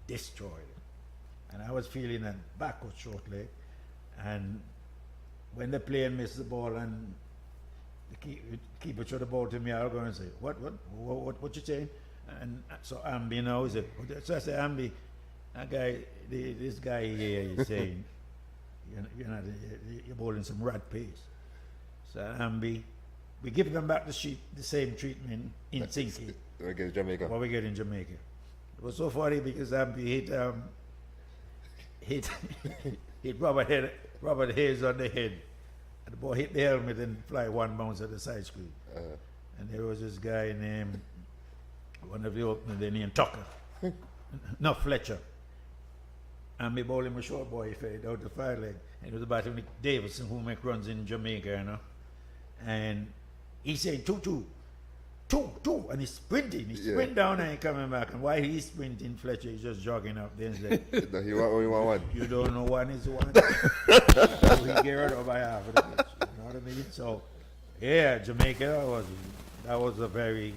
destroyed it. And I was feeling that backward shortly, and when the player missed the ball and the keeper threw the ball to me, I'll go and say, what you saying? And so Ambi now is it? So I say, Ambi, this guy here is saying, you're bowling some rat pace. So Ambi, we give them back the same treatment in Sinky. We get Jamaica. What we get in Jamaica. It was so funny because Ambi hit Robert Hayes on the head. And the ball hit the helmet and fly one bounce at the side screen. And there was this guy named, one of the openers, they named Tucker. No, Fletcher. And me bowling a short boy, he faded out the 5 leg. And it was about Nick Davison who make runs in Jamaica, you know. And he said 2-2. 2-2. And he's sprinting. He sprint down and he coming back. And while he's sprinting, Fletcher is just jogging up there and said, No, he want one. You don't know one is one. So he get rid of by half of the pitch. You know what I mean? So, yeah, Jamaica that was a very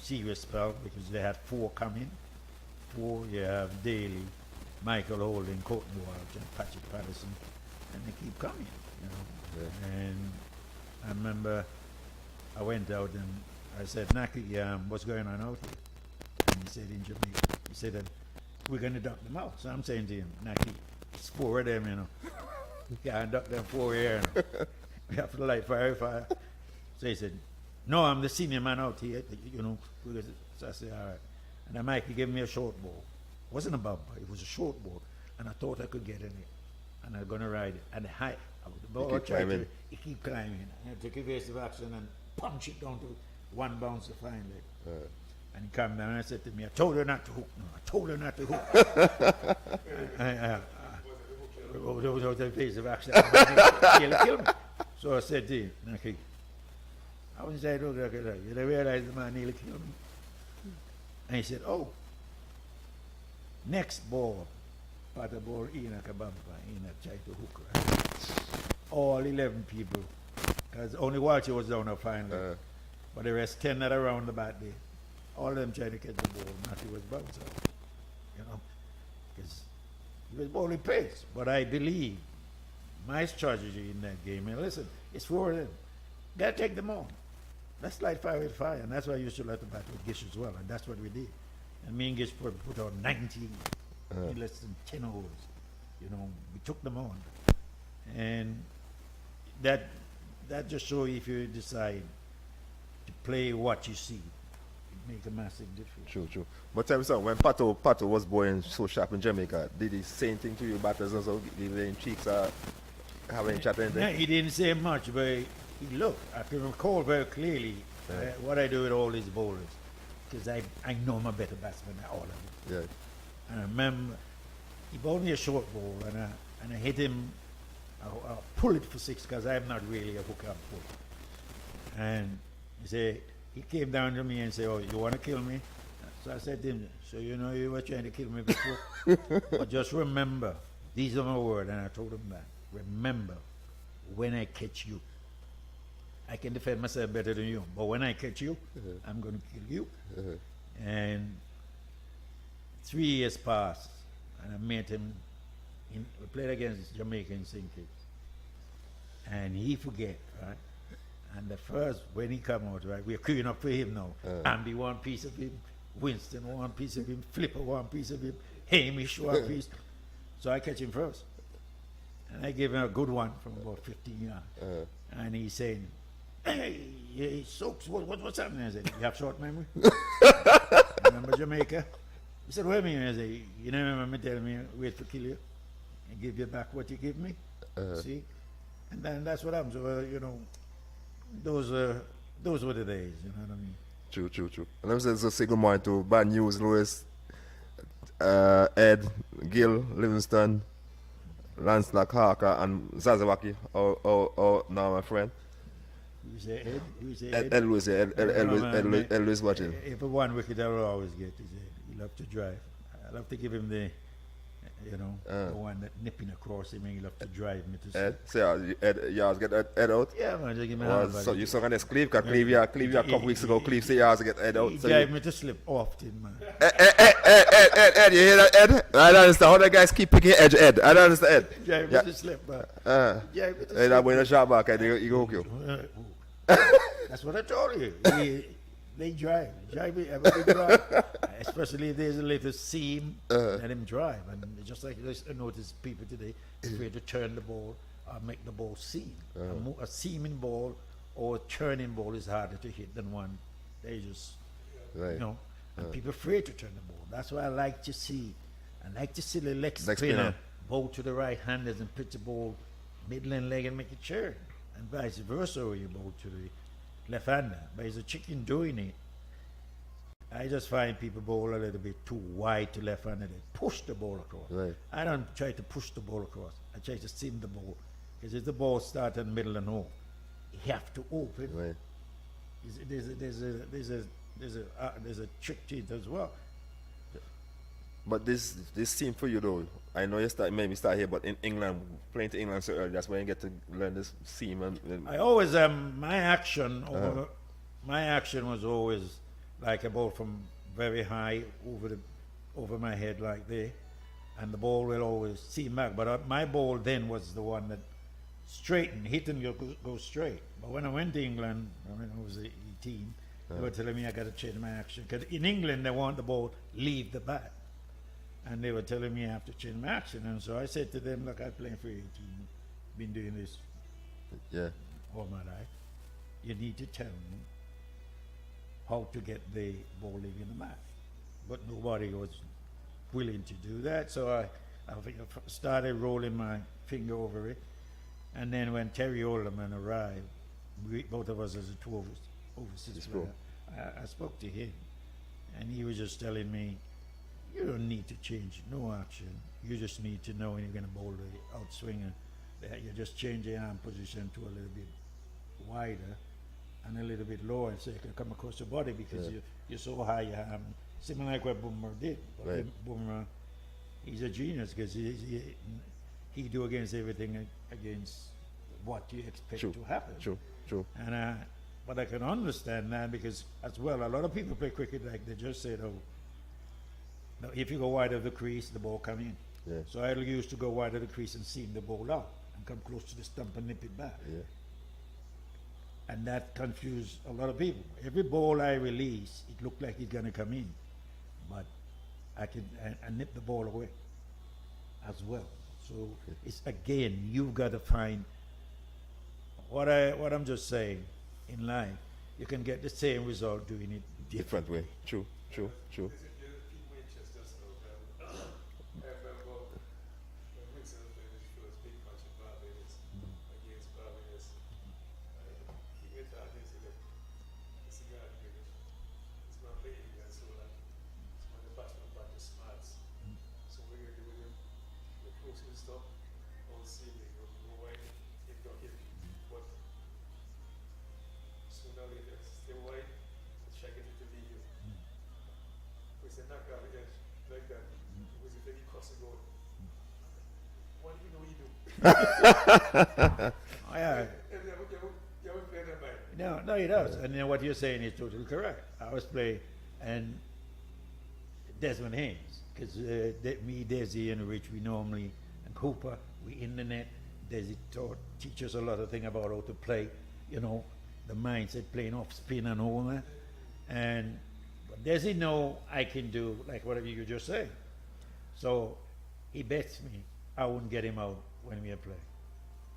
serious spell because they had 4 coming. 4, you have Daly, Michael Holding, Colton Walsh, and Patrick Patterson, and they keep coming, you know. Yeah. And I remember I went out and I said, Naki, what's going on out here? And he said in Jamaica, he said that we're going to duck them out. So I'm saying to him, Naki, it's 4 of them, you know. We can't duck them 4 here, you know. We have to light fire. So he said, no, I'm the senior man out here, you know. So I said, all right. And then Mikey gave me a short ball. It wasn't a bumper, it was a short ball. And I thought I could get in it. And I was going to ride it. And the ball he keep climbing. And I took evasive action and punch it down to 1 bounce to find it. And he came down and I said to me, I told her not to hook. No, I told her not to hook. Without evasive action. He'll kill me. So I said to him, Naki, I wouldn't say, you realize the man nearly killed me. And he said, oh, next ball, Pata ball, Enoch Abamba, Enoch tried to hook her. All 11 people, because only Walter was down there finally. But the rest 10 that around the bat day, all of them tried to catch the ball. Matthew was bounced out, you know, because he was bowling pace. But I believe my strategy in that game, and listen, it's 4 of them. Gotta take them on. Let's light fire with fire, and that's why you should let the bat with Gish as well, and that's what we did. And me and Gish put on 19 in less than 10 overs. You know, we took them on. And that just shows if you decide to play what you see, it make a massive difference. True. But tell me something, when Pato was bowling so sharp in Jamaica, did he say anything to you batters and so? Did he in cheeks or have any chat or anything? No, he didn't say much, but look, I can recall very clearly what I do with all these bowlers, because I know I'm a better batsman than all of them. Yeah. And I remember he bowled me a short ball, and I hit him. I pull it for 6 because I'm not really a hooker pull. And he came down to me and said, "Oh, you want to kill me?" So I said to him, "So you know you were trying to kill me before, but just remember, these are my words." And I told him that. Remember, when I catch you. I can defend myself better than you, but when I catch you, I'm going to kill you. And 3 years passed, and I met him. We played against Jamaica in St. Kitts, and he forget, right? And the first, when he come out, right, we're queuing up for him now. Ambi one piece of him, Winston one piece of him, Flipper one piece of him, Hamish one piece. So I catch him first. And I gave him a good one from about 15 yards. And he said, hey, Soaks, what's happening? I said, you have short memory? Remember Jamaica? He said, what do you mean? I said, you never remember telling me, wait for kill you, and give you back what you give me? See? And then that's what happened. So, you know, those were the days, you know what I mean? True. And I'm saying, so say good morning to Bad News, Lewis, Ed, Gil, Livingston, Lance Harker, and Zazawaki. Oh, now my friend. You say Ed? You say Ed? Ed Lewis, yeah, Ed Lewis watching. If a one wicket I will always get is he love to drive. I love to give him the, you know, the one that nipping across him, and he love to drive me to Ed, say Ed, you always get Ed out? Yeah, man, just give me Well, so you saw on this Cleve, because Cleve, a couple weeks ago, Cleve say you always get Ed out. He So drive me to slip often, man. Ed, you hear that, Ed? I don't understand how the guys keep picking Ed. I don't understand, Ed. Drive me to slip, man. Drive me to Hey, slip. that boy in the shot back, he go hook you. That's what I told you. They drive me, everybody drive. Especially if there's a little seam, let him drive. And just like I notice people today, afraid to turn the ball or make the ball seam. A seaming ball or a turning ball is harder to hit than one. They just, you know, and people afraid to turn the ball. That's why I like to see the leg spinner bowl to the right handers and pitch the ball middling leg and make it turn, and vice versa, where you bowl to the left hander. But it's a chicken doing it. I just find people bowl a little bit too wide to left hander. They push the ball across. Right. I don't try to push the ball across. I try to seam the ball, because if the ball starts in the middle and off, you have to open. Right. There's a trick to it as well. But this seem for you though. I know you maybe start here, but in England, playing to England so early, that's when you get to learn this seam. And I always my action was always like a ball from very high over my head like there, and the ball will always seam back. But my ball then was the one that straightened, hit and go straight. But when I went to England, when I was 18, they were telling me I got to change my action, because in England they want the ball leave the bat. And they were telling me I have to change my action. And so I said to them, look, I've played for 18, been doing this all my life. You need to tell me how to get the ball leaving the mat. But nobody was willing to do that. So I started rolling my finger over it. And then when Terry Alderman arrived, both of us as a two overseas player, I spoke to him. And he was just telling me, you don't need to change no action. You just need to know when you're going to bowl the outswinger, that you just change your arm position to a little bit wider and a little bit lower, so you can come across your body, because you're so high your arm. Similar like what Boomer did. But Boomer, he's a genius, because he do against everything against what you expect to happen. True. And but I can understand that, because as well, a lot of people play cricket like they just said, oh, now, if you go wide of the crease, the ball come in. Yeah. So I used to go wide of the crease and seam the ball out and come close to the stump and nip it back. Yeah. And that confused a lot of people. Every ball I release, it looked like it's gonna come in, but I nip the ball away as well. So it's, again, you've got to find what I'm just saying in life. You can get the same result doing it different way. True. Yeah. No, no, he does. And then what you're saying is totally correct. I was playing, and Desmond Haynes, because me, Desi, and Rich, we normally, and Cooper, we in the net. Desi teach us a lot of things about how to play, you know, the mindset, playing off spin and all that. And but Desi know I can do like whatever you just said. So he bets me I wouldn't get him out when we play.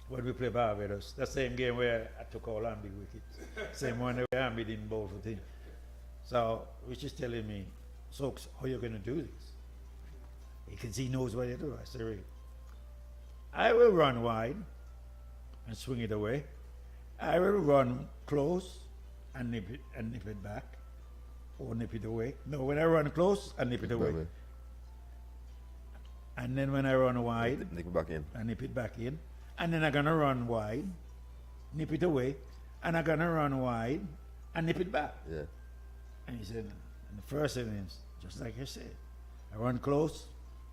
When we play Barbados, the same game where I took all Ambi wickets, same one where Ambi didn't bowl for team. So Rich is telling me, Soaks, how you going to do this? Because he knows what to do. I said, really? I will run wide and swing it away. I will run close and nip it back, or nip it away. No, when I run close, I nip it away. And then when I run wide, Nip it back in. I nip it back in. And then I'm gonna run wide, nip it away, and I'm gonna run wide and nip it back. Yeah. And he said, in the first innings, just like you said, I run close,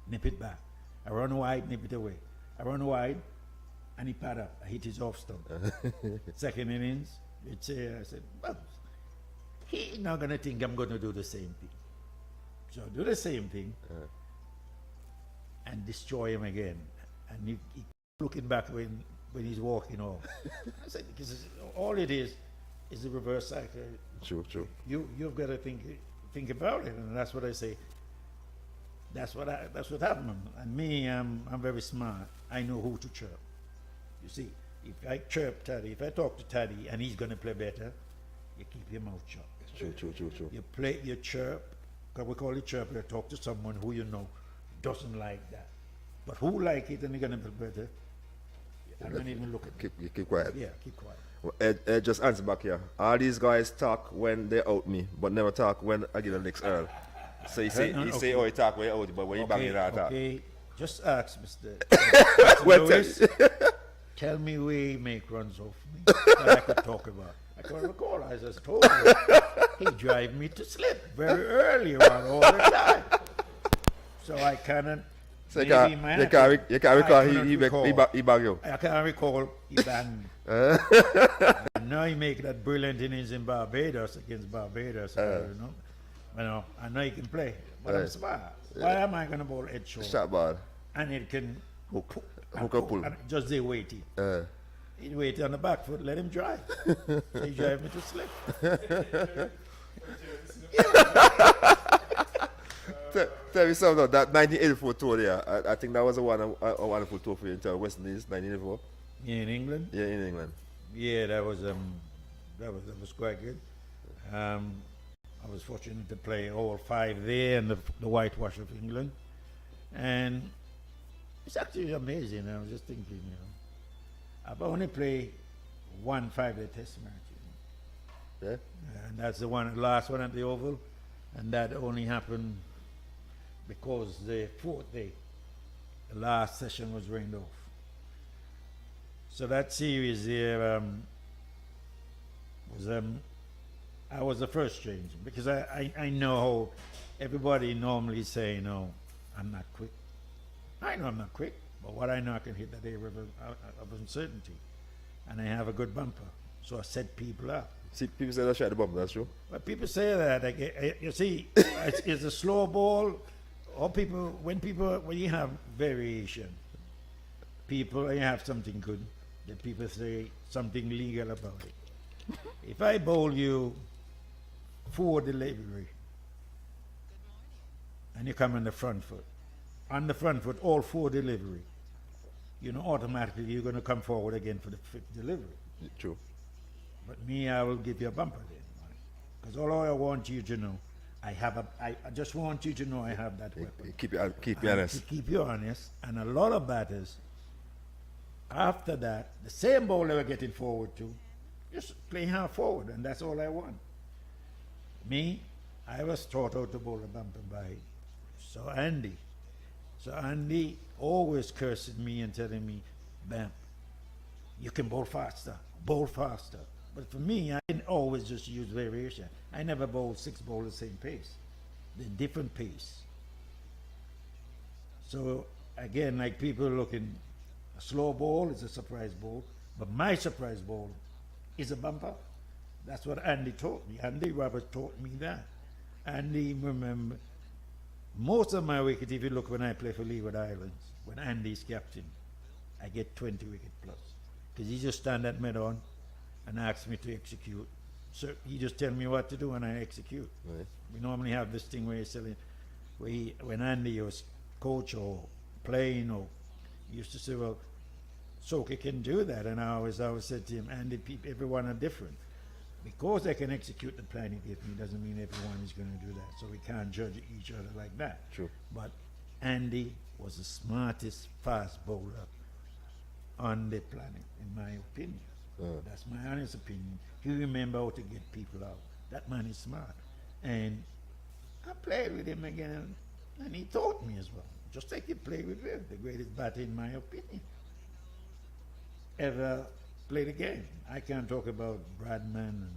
nip it back. I run wide, nip it away. I run wide, and he pad up. I hit his off stump. Second innings, I said, well, he's not gonna think I'm gonna do the same thing. So I do the same thing and destroy him again. And he looking back when he's walking off. I said, because all it is the reverse cycle. True, true. You've got to think about it, and that's what I say. That's what happened. And me, I'm very smart. I know who to chirp. You see, if I chirp Taddy, if I talk to Taddy and he's gonna play better, you keep your mouth shut. True. You chirp, because we call it chirp, you talk to someone who you know doesn't like that. But who like it and they're gonna play better, I don't even look at You keep quiet. Yeah, keep quiet. Well, Ed, just answer back here. All these guys talk when they out me, but never talk when I get the next Earl. So he say, oh, he talk when he out, but when he bang it out, talk. Okay, just ask Mr. Well, Lewis, tell me where he make runs off me that I could talk about. I can recall, I just told you, he drive me to sleep very early on all the time. So I cannot. So you can't recall he bang you. I can't recall he banged me. And now he make that brilliant innings in Barbados against Barbados. You know, I know he can play, but I'm smart. Why am I going to bowl head short? Shot ball. And it can Hook and pull. And just they waiting. He waited on the back foot, let him drive. He drive me to sleep. Tell me something about that 1984 tour there. I think that was a wonderful tour for you in West Indies, 1984. Yeah, in England? Yeah, in England. Yeah, that was quite good. I was fortunate to play all 5 there in the whitewash of England. And it's actually amazing. I was just thinking, you know, I've only played 1 5-day test match. You know. Yeah? And that's the last one at the Oval. And that only happened because the 4th day, the last session was rained off. So that series there was I was the first change because I know how everybody normally say, no, I'm not quick. I know I'm not quick, but what I know, I can hit that area of uncertainty, and I have a good bumper, so I set people up. See, people say that's shot the bumper. That's true. But people say that you see, it's a slow ball. Or when you have variation, you have something good, then people say something legal about it. If I bowl you 4 delivery, and you come on the front foot, all 4 delivery, you know, automatically you're going to come forward again for the 5th delivery. True. But me, I will give you a bumper then, because all I want you to know, I just want you to know I have that weapon. Keep you honest. To keep you honest. And a lot of batters, after that, the same ball they were getting forward to, just play half forward, and that's all I want. Me, I was taught how to bowl a bumper by Sir Andy. So Andy always cursing me and telling me, Bam, you can bowl faster, bowl faster. But for me, I didn't always just use variation. I never bowled 6 balls the same pace. They're different pace. So again, like people looking, a slow ball is a surprise ball. But my surprise ball is a bumper. That's what Andy taught me. Andy Roberts taught me that. Andy, remember, most of my wickets, if you look when I play for Leeward Islands, when Andy's captain, I get 20 wicket plus. Because he just stand at mid on and ask me to execute. So he just tell me what to do and I execute. Right. We normally have this thing where he's selling, when Andy was coach or playing, or he used to say, well, Soka can do that. And I always said to him, Andy, everyone are different. Because they can execute the plan he gave me doesn't mean everyone is going to do that. So we can't judge each other like that. True. But Andy was the smartest fast bowler on the planet, in my opinion. That's my honest opinion. He remember how to get people out. That man is smart. And I played with him again, and he taught me as well. Just like you play with him, the greatest batter, in my opinion, ever played the game. I can't talk about Bradman and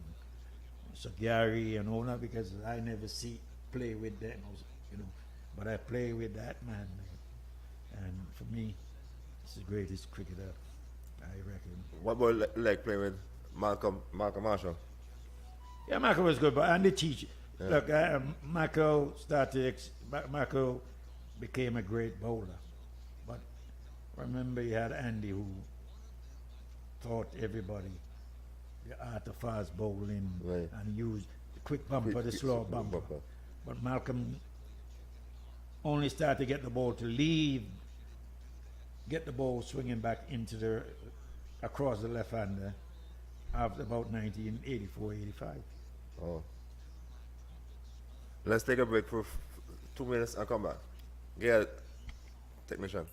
Sagari and all that because I never play with them, you know. But I play with that man, and for me, it's the greatest cricketer, I reckon. What about like playing with Malcolm Marshall? Yeah, Marco was good, but Andy teach. Look, Marco Marco became a great bowler, but remember he had Andy who taught everybody the art of fast bowling, right, and used the quick bumper, the slow bumper. But Malcolm only started to get the ball to leave, get the ball swinging back into across the left hander after about 1984-85. Oh. Let's take a break for 2 minutes and come back. Yeah, technician.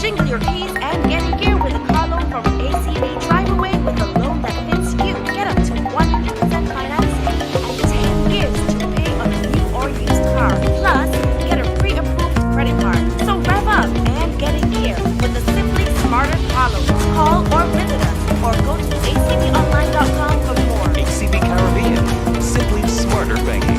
Jingle your keys and get in gear with a car loan from ACB. Drive away with a loan that fits you. Get up to 100% financing and 10 years to pay on a new or used car. Plus, get a pre-approved credit card. So rev up and get in gear with the Simply Smarter car loan. Call or visit us or go to acbonline.com for more. ACB Caribbean, simply smarter banking.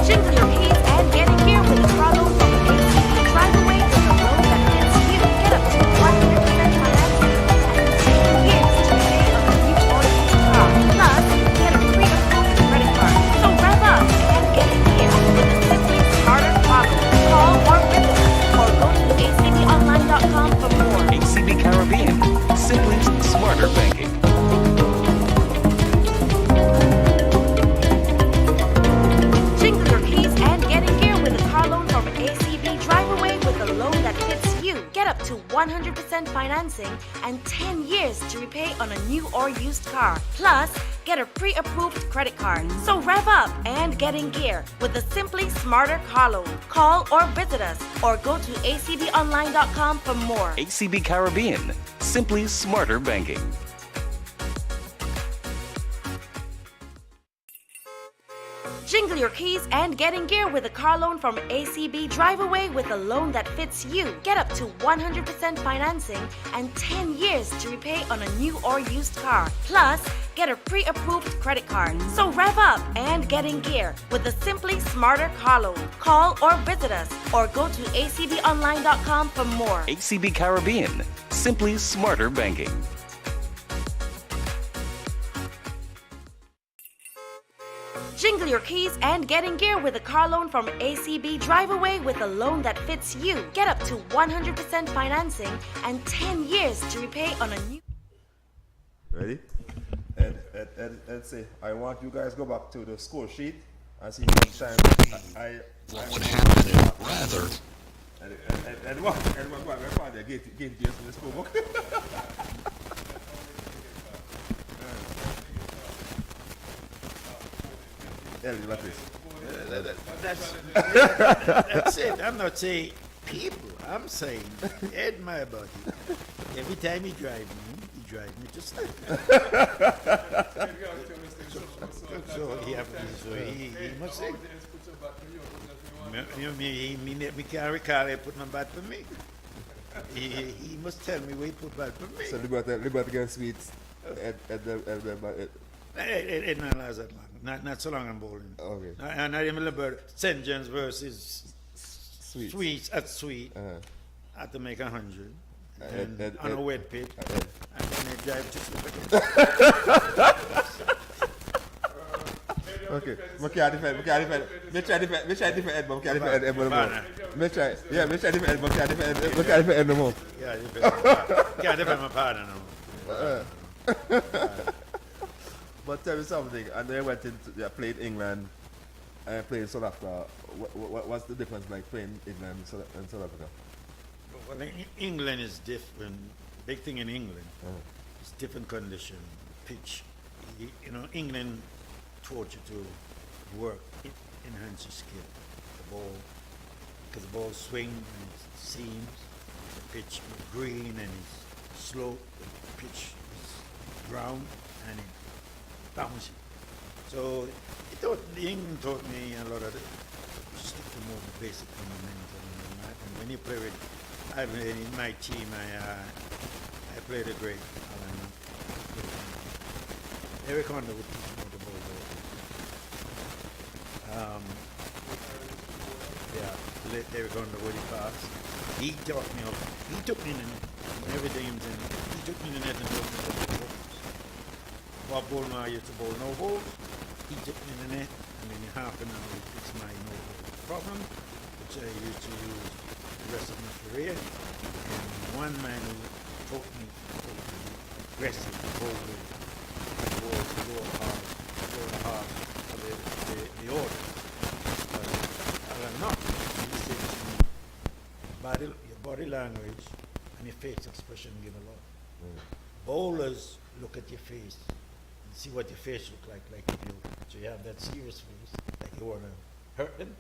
Jingle your keys and get in gear with a car loan from ACB. Drive away with a loan that fits you. Get up to 100% financing and 10 years to pay on a new or used car. Plus, get a pre-approved credit card. So rev up and get in gear with the Simply Smarter car loan. Call or visit us or go to acbonline.com for more. ACB Caribbean, simply smarter banking. Jingle your keys and get in gear with a car loan from ACB. Drive away with a loan that fits you. Get up to 100% financing and 10 years to repay on a new or used car. Plus, get a pre-approved credit card. So rev up and get in gear with the Simply Smarter car loan. Call or visit us or go to acbonline.com for more. ACB Caribbean, simply smarter banking. Jingle your keys and get in gear with a car loan from ACB. Drive away with a loan that fits you. Get up to 100% financing and 10 years to repay on a new or used car. Plus, get a pre-approved credit card. So rev up and get in gear with the Simply Smarter car loan. Call or visit us or go to acbonline.com for more. ACB Caribbean, simply smarter banking. Jingle your keys and get in gear with a car loan from ACB. Drive away with a loan that fits you. Get up to 100% financing and 10 years to repay on a new... Ready? And say, I want you guys go back to the score sheet and see how much time What would happen if rather and what my father gave to the score book. That's it. I'm not saying people. I'm saying Ed my body. Every time he drive me to sleep. So he must say. Me can't recall he put my bat for me. He must tell me where he put bat for me. So Liberty against Sweets at the It not last that long. Not so long I'm bowling. Okay. And I remember St. John's versus Sweets. Sweet. I had to make 100. and- On a and- wet pit. and- And then they drive to sleep again. Okay, me can't defend. Me try defend Ed, but me can't defend Ed no more. Me try defend Ed, but me can't defend Ed no more. Yeah, you can't defend my partner no more. But tell me something, and then went into, played England and played South Africa. What's the difference like playing England and South Africa? Well, England is different. Big thing in England, it's different condition, pitch. You know, England taught you to work, enhance your skill. The ball, because the ball swing and it seams, the pitch is green and it's slow, the pitch is round and it bouncy. So England taught me a lot of the stick to more the basic fundamentals and that. And when you play with, in my team, I played a great Eric Honda would teach me the ball. Eric Honda would he pass. He taught me he took me in the net. Everything he was in, he took me in the net and told me to the balls. Bob Bowlman used to bowl no balls. He took me in the net, and in half an hour he fixed my no ball problem, which I used to use the rest of my career. And one man who taught me to be aggressive, bowl with the ball to go hard for the order. Not. He said to me, your body language and your face expression give a lot. Bowlers look at your face and see what your face look like if you have that serious face, like you want to hurt them,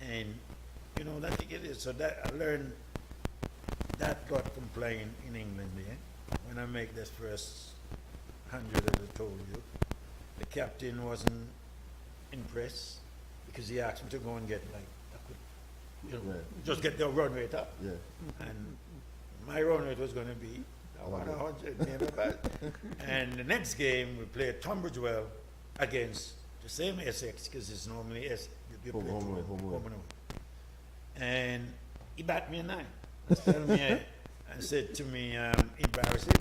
and you know that it is. So that I learned that got from playing in England there. When I make this first 100, as I told you, the captain wasn't impressed because he asked me to go and get just get the run rate up. Yeah. And my run rate was going to be about 100, never bad. And the next game we played Tunbridgewell against the same Essex, because it's normally you play home and away. And he bat me a 9. And said to me, embarrassing.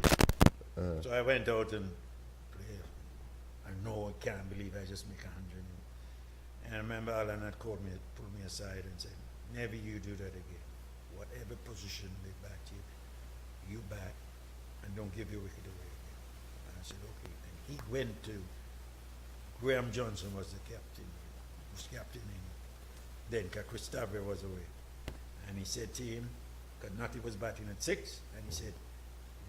So I went out and played. I know I can't believe I just make 100. And I remember Alan had pulled me aside and said, never you do that again. Whatever position they bat you bat, and don't give your wicket away again. And I said, okay. And he went to, Graham Johnson was the captain, then Chris Tabler was away. And he said to him, because Nutty was batting at 6, and he said,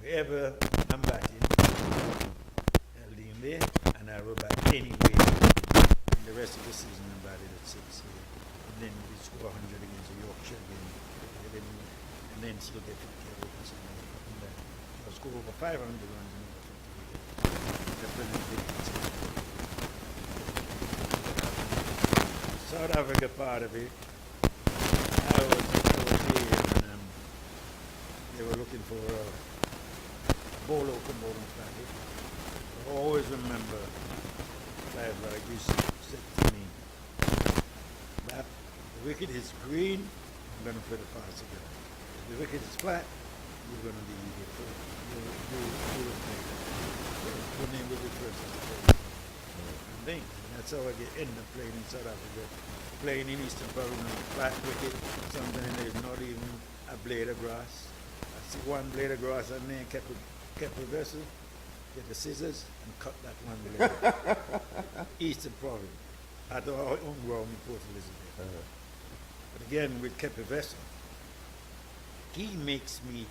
wherever I'm batting, I'll leave him there, and I will bat anyway. And the rest of the season I batted at 6 here. And then we score 100 against the Yorkshire game, and then still get 50 away. And then I'll score over 500 runs and over 50 wickets. South Africa part of it, I was here and they were looking for a bowler who can bowl in traffic. I always remember Clive Wright used to say to me, that the wicket is green, I'm going to play the fast again. If the wicket is flat, you're going to be the first. Your name will be first as the first. And that's how I end up playing in South Africa. Playing in Eastern Parliament, flat wicket, sometimes there's not even a blade of grass. I see one blade of grass and then kept a vessel, get the scissors and cut that one blade. Eastern Province. At our own ground in Port Elizabeth. But again, with Kepi Vessel, he makes me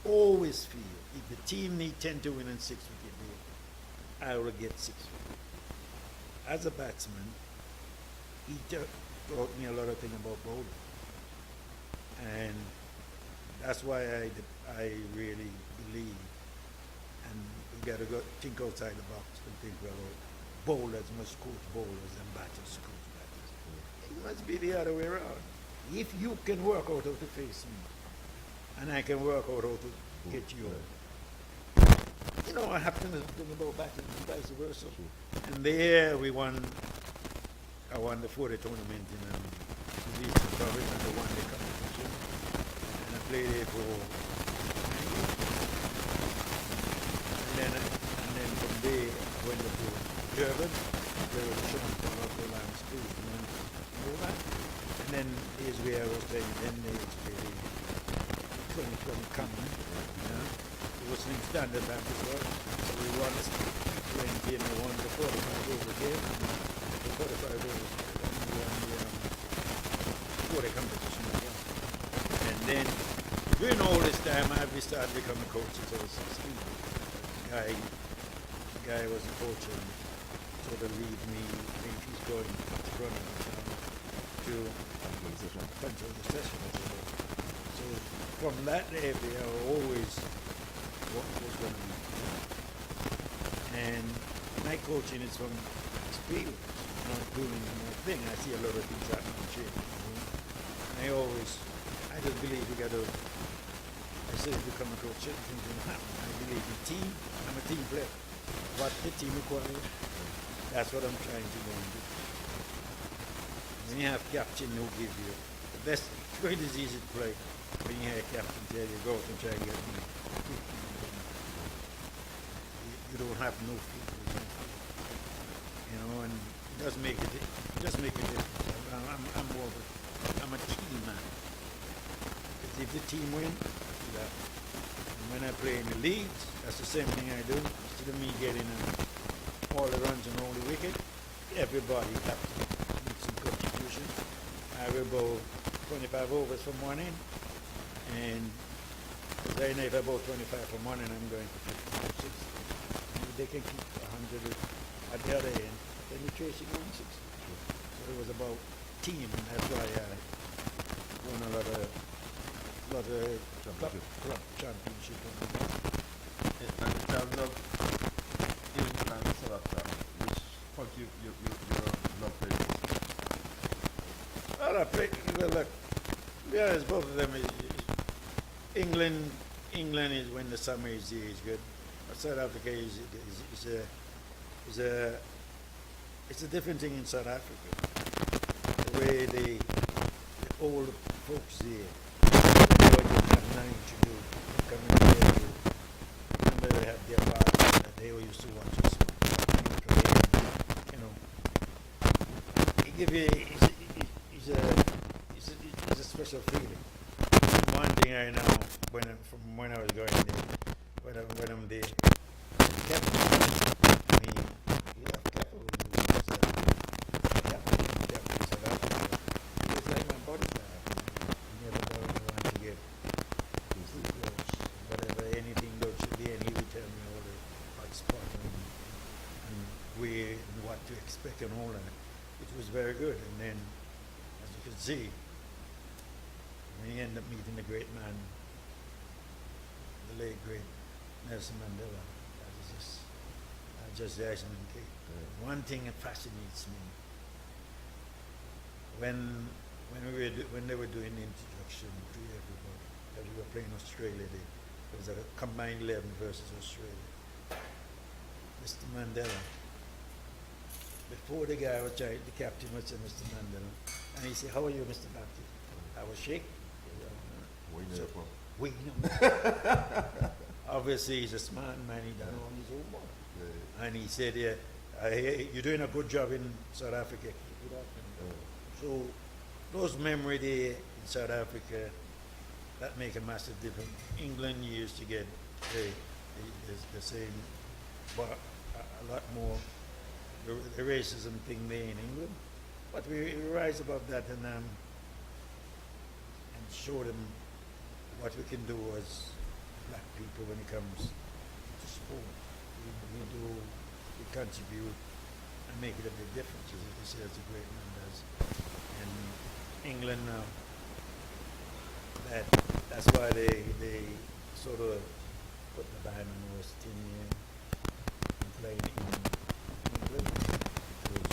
always feel if the team need 10 to win and 6 wicket there, I will get 6 wicket. As a batsman, he taught me a lot of things about bowling. And that's why I really believe, and we got to go think outside the box and think about bowlers must coach bowlers and batters coach batters. It must be the other way around. If you can work out how to face me, and I can work out how to get you out. You know, I have to think about batting and vice versa. And there I won the 40 tournament in of it and the one-day competition. And I played there for 9 years. And then from there, I went up to Durban. There was a champion of the Lions School. And all that. And then days where I was playing 10 days, playing 2020 coming. It was in standard time as well. So we won playing game, we won the 45 over game. The 45 overs, and we won the 40 competition as well. And then during all this time, I started becoming a coach until I was 16. Guy was a coach and sort of lead me if he's going to run to control the session. So from that day, I always what was going to be. And my coaching is from experience, not doing my thing. I see a lot of things happen and change. And I just believe you got to, I say become a coach, things will happen. I believe in team. I'm a team player. What the team requires, that's what I'm trying to go and do. When you have captain who give you the best, it's very easy to play. When you have a captain tell you go out and try and get me. You don't have no people, and it does make a difference. I'm a team man. Because if the team win, that. And when I play in the leagues, that's the same thing I do. Instead of me getting all the runs and all the wicket, everybody has to make some contribution. I will bowl 25 overs from one end, and because I know if I bowl 25 from one end, I'm going for 56. They can keep 100 at the other end, then you're chasing 160. So it was about team, and that's why I won a lot of club championship. In terms of England and South Africa, which country you love playing most? Well, I play, well, look, to be honest, both of them is England is when the summer is here is good. South Africa it's a different thing in South Africa. The way the old folks there, they have nothing to do. Come in there to, remember they have their parties that they used to watch us play. It give you, it's a special feeling. One thing I know from when I was going there, when I'm there, Kevin, I mean, you have Kevin who was Kevin in South Africa. He was like my bodyguard. He never wanted to get whatever, anything goes to there, and he would tell me all the hot spots and where and what to expect and all that. It was very good. And then, as you can see, we end up meeting the great man, the late great Nelson Mandela. That is just the icing on the cake. One thing that fascinates me, when they were doing the introduction to everybody, that we were playing Australia, there was a combined 11 versus Australia. Mr. Mandela, before the guy was trying, the captain was saying, Mr. Mandela, and he said, "How are you, Mr. Baptist?" I was shaking. Obviously, he's a smart man. He done all his homework. Yeah. And he said, "Yeah, I hear you're doing a good job in South Africa. Keep it up." So those memory there in South Africa, that make a massive difference. England used to get the same, but a lot more the racism thing there in England. But we rise above that and show them what we can do as black people when it comes to sport. We contribute and make it a big difference, as you say, as a great man does. And England now, that's why they sort of put the ban on West Indian and playing in England. Because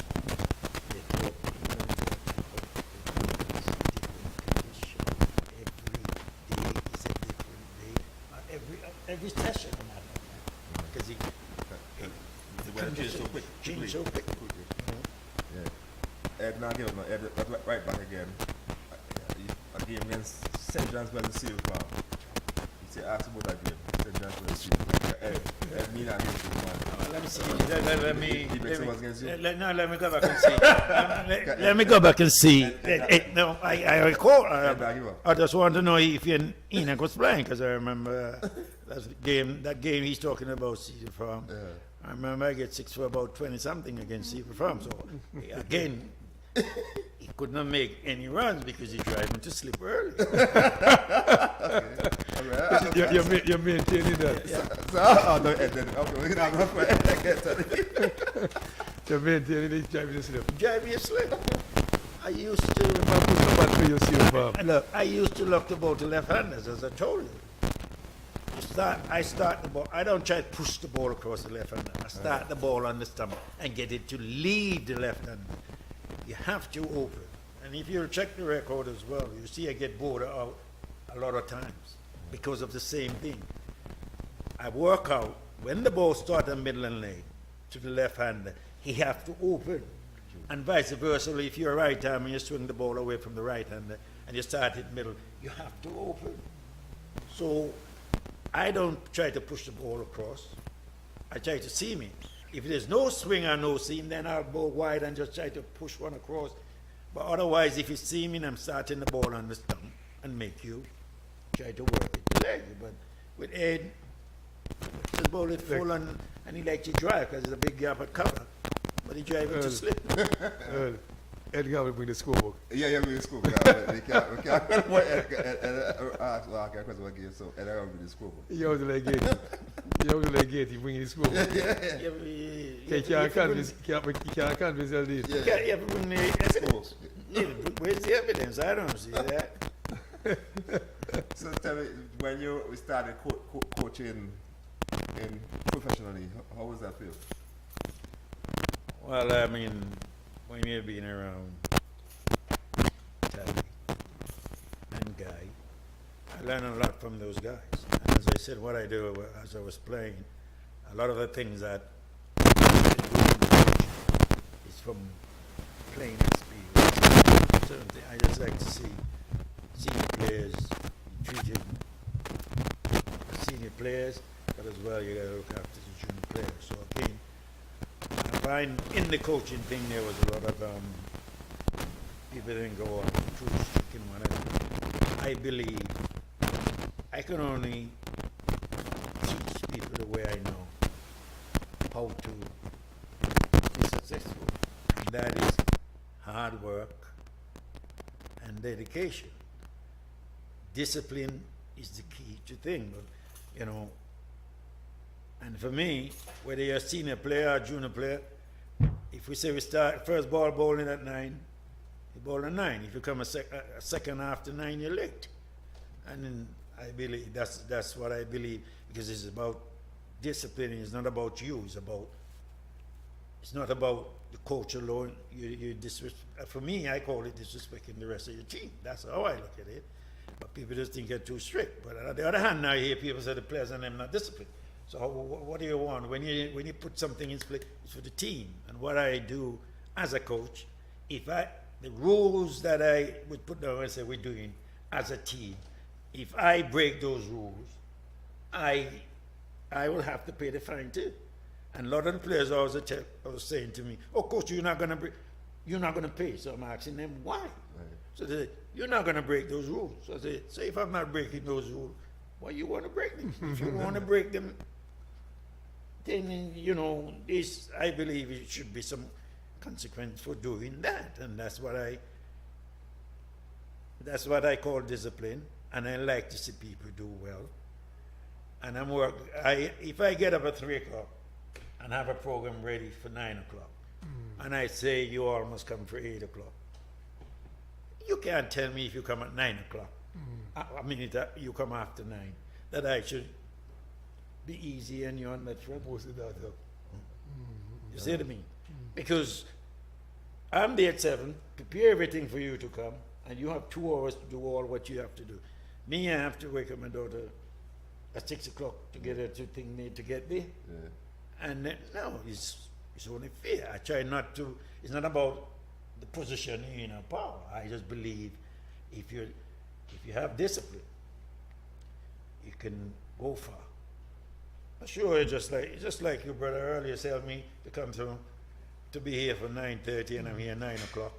they thought England is a different condition. Every day is a different day. Every session, no matter what. Because it changed so quick. Yeah. Ed, now give us Ed, right back again. game against St. John's Well and Seal Farm. You say, ask about that game. St. John's Well and Seal Farm. Me not against you, man. Let me see. Let me. He makes it was against you? Let me go back and see. Let me go back and see. No, I recall. I just want to know if Enoch was playing because I remember that game he's talking about, Cedar Farm. Yeah. I remember I get 6 for about 20 something against Cedar Farm. So again, he could not make any runs because he tried to sleep early. You're maintaining that. You're maintaining it, driving to sleep. Drive me asleep. I used to. Look, I used to look to both the left-handers, as I told you. I start the ball. I don't try to push the ball across the left-hander. I start the ball on the stump and get it to leave the left-hander. You have to open. And if you check the record as well, you see I get bored out a lot of times because of the same thing. I work out when the ball starts in middle and lane to the left-hander, he have to open. And vice versa, if you're a right-hander and you swing the ball away from the right-hander and you start it middle, you have to open. So I don't try to push the ball across. I try to seam it. If there's no swing or no seam, then I'll go wide and just try to push one across. But otherwise, if it's seaming, I'm starting the ball on the stump and make you try to work it to leg. But with Ed, the ball is full and he likes to drive because there's a big gap at cover. But he drives it to slip. Edgar will bring the scorebook. Yeah, we score. We can't. I can't question what game. So Edgar will bring the scorebook. You have to like it. You have to like it. You bring his scorebook. You can't convince LD. You have to bring the evidence. Where's the evidence? I don't see that. So tell me, when you started coaching in professionally, how was that feel? Well, I mean, when you've been around Tally and Guy, I learned a lot from those guys. And as I said, what I do as I was playing, a lot of the things that is from playing experience. Certain things, I just like to see senior players treated senior players, but as well you got to look after the junior players. So again, I find in the coaching thing there was a lot of people didn't go on too strict and whatever. I believe I can only teach people the way I know how to be successful. And that is hard work and dedication. Discipline is the key to thing, but you know. And for me, whether you're a senior player or junior player, if we say we start first ball bowling at 9, you bowl at 9. If you come a second after 9, you're late. And then I believe that's what I believe, because it's about discipline. It's not about you. It's not about the coach alone. You disrespect. For me, I call it disrespecting the rest of your team. That's how I look at it. But people just think you're too strict. But on the other hand, now I hear people say the players and them not disciplined. So what do you want? When you put something in place, it's for the team. And what I do as a coach, the rules that I would put down and say we're doing as a team, if I break those rules, I will have to pay the fine too. And a lot of the players always was saying to me, "Oh, coach, you're not gonna pay." So I'm asking them why. Right. So they say, "You're not gonna break those rules." So I say, "So if I'm not breaking those rules, why you want to break them? If you want to break them, then I believe it should be some consequence for doing that." And that's what I call discipline. And I like to see people do well. And if I get up at 3 o'clock and have a program ready for 9 o'clock, and I say you all must come for 8 o'clock, you can't tell me if you come at 9 o'clock, I mean, you come after 9, that I should be easy and you're on that front. You see what I mean? Because I'm there at 7, prepare everything for you to come, and you have 2 hours to do all what you have to do. Me, I have to wake up my daughter at 6 o'clock to get her to get there. Yeah. And no, it's only fair. I try not to. It's not about the position in power. I just believe if If you have discipline, you can go far. Sure, just like your brother earlier tell me to come to be here for 9:30 and I'm here 9 o'clock.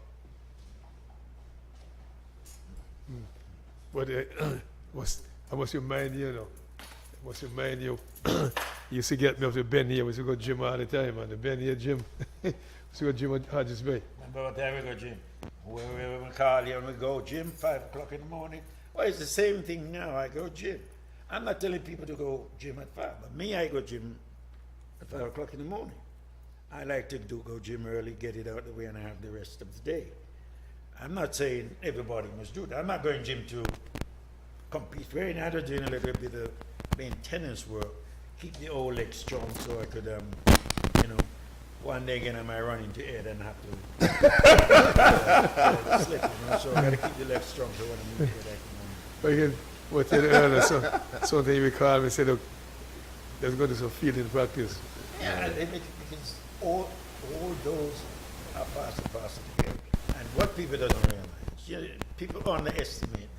But I must remind you, I must remind you, you used to get me up to Ben here. We used to go gym all the time, man. The Ben here gym. We used to go gym at Hodges Bay. Remember what time we go gym? We call you and we go gym 5 o'clock in the morning. Well, it's the same thing now. I go gym. I'm not telling people to go gym at 5, but me, I go gym at 5 o'clock in the morning. I like to go gym early, get it out of the way, and I have the rest of the day. I'm not saying everybody must do that. I'm not going gym to compete. Very nice doing a little bit of maintenance work, keep the old legs strong, so I could, one day again I might run into Ed and have to slip, So I got to keep the legs strong so when I move Ed, I can. Again, what you earlier, something you recall me said, look, let's go to some fielding practice. Yeah, because all those are part and parcel together. And what people doesn't realize, people underestimate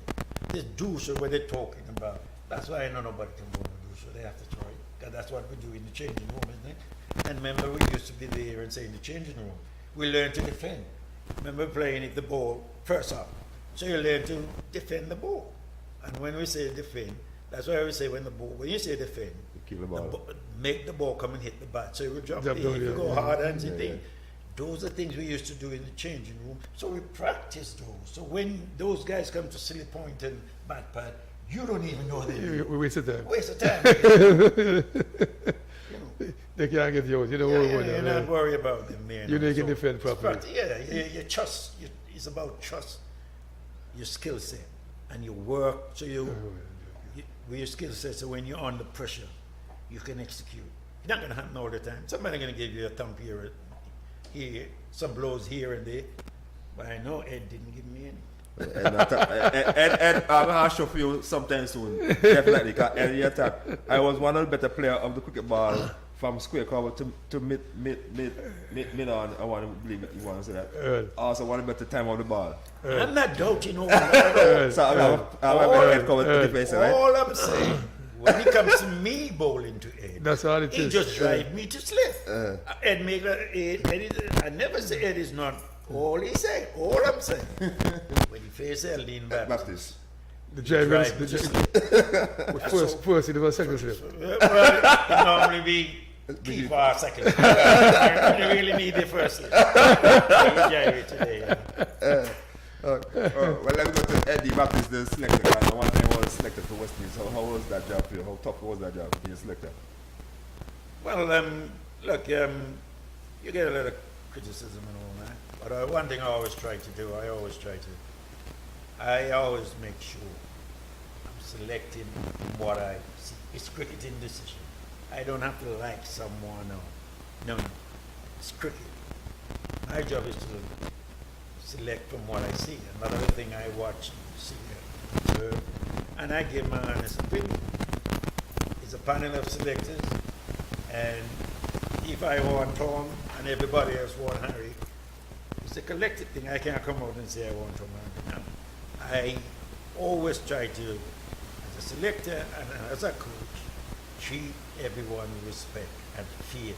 this douche where they're talking about. That's why I know nobody can go on a douche, they have to try it. Because that's what we do in the changing room, isn't it? And remember, we used to be there and say in the changing room, we learned to defend. Remember playing it the ball first up. So you learn to defend the ball. And when we say defend, that's why we say when you say defend, kill the ball. Make the ball come and hit the bat. So you will jump Jump in, down, if you yeah, go yeah. hard and thing. Those are things we used to do in the changing room. So we practice those. So when those guys come to silly point and bat pad, you don't even know they We waste of time. waste of time. They can't get you out. You know what You're not worried about them, man. You know you can defend it's properly. you trust. It's about trust your skill set and your work. So with your skill set, so when you're under pressure, you can execute. You're not going to happen all the time. Somebody's going to give you a thump here, some blows here and there. But I know Ed didn't give me any. And I'll show for you sometime soon. Definitely. Because every attack, I was one of the better players of the cricket ball from square cover to mid on. I want to believe you want to say that. Also, one of the better time of the ball. I'm not doubting all So I'm a head cover to defense, right? All I'm saying, when it comes to me bowling to Ed, That's all it he is. just drive me to sleep. Ed make I never say Ed is not all he say. All I'm saying, when he face Eldin Baptist. The drivers, drive me to sleep. first in the second slip. Well, it normally be key for our second. I really need the first slip. Today. Well, let's go to Eddie Baptist, the selector. The one time I was selected for West Indies. How was that job for you? How tough was that job being a selector? Well, look, you get a lot of criticism and all that. But one thing I always try to do, I always make sure I'm selecting what I see. It's cricketing decision. I don't have to like someone or no. It's cricket. My job is to select from what I see. Another thing I watch, see, observe, and I give my honest opinion. It's a panel of selectors, and if I want Tom and everybody else want Harry, it's a collective thing. I can't come out and say I want Tom and Harry. No. I always try to, as a selector and as a coach, treat everyone with respect and fear.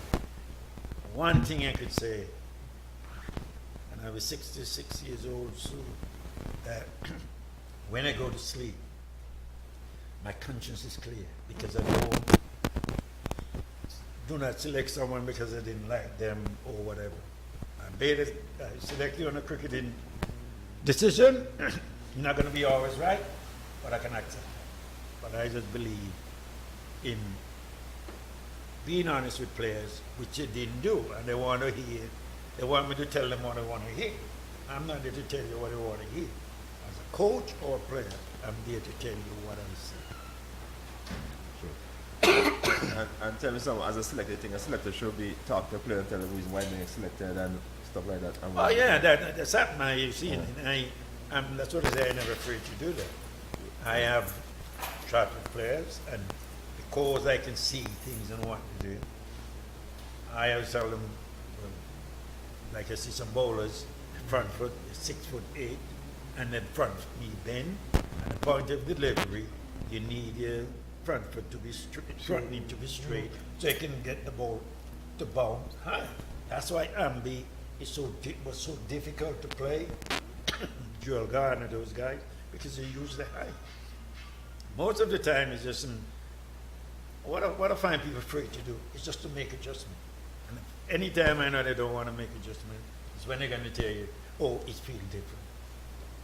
One thing I could say, and I was 66 years old soon, that when I go to sleep, my conscience is clear because I do not select someone because I didn't like them or whatever. I select you on a cricketing decision. You're not going to be always right, but I can accept that. But I just believe in being honest with players, which they didn't do, and they want to hear. They want me to tell them what they want to hear. I'm not there to tell you what they want to hear. As a coach or a player, I'm there to tell you what I see. and tell me something, as a selector, you think a selector should be talk to a player and tell them the reason why they're selected and stuff like that? Oh yeah, that's happened. You've seen it. That's what I say, I'm never afraid to do that. I have chat with players, and because I can see things and what to do, I always tell them, like I see some bowlers, front foot is 6'8", and then front knee bend, At the point of delivery, you need your front foot to be straight, front knee to be straight, so you can get the ball to bounce high. That's why Ambi is was so difficult to play. Joel Gardner, those guys, because they use the high. Most of the time, it's just what I find people afraid to do is just to make adjustment. And anytime I know they don't want to make adjustment, it's when they're going to tell you, oh, it's feeling different.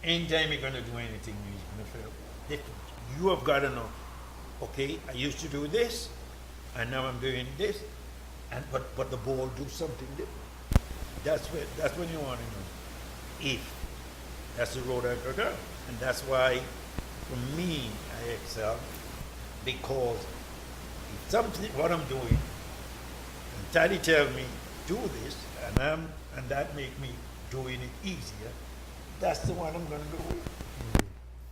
Anytime you're going to do anything, you're going to feel different. You have got to know, okay, I used to do this, and now I'm doing this, and but the ball do something different. That's when you want to know if that's the road I go down. And that's why, for me, I excel, because if something, what I'm doing, and Taddy tell me, do this, and that make me doing it easier, that's the one I'm going to go with.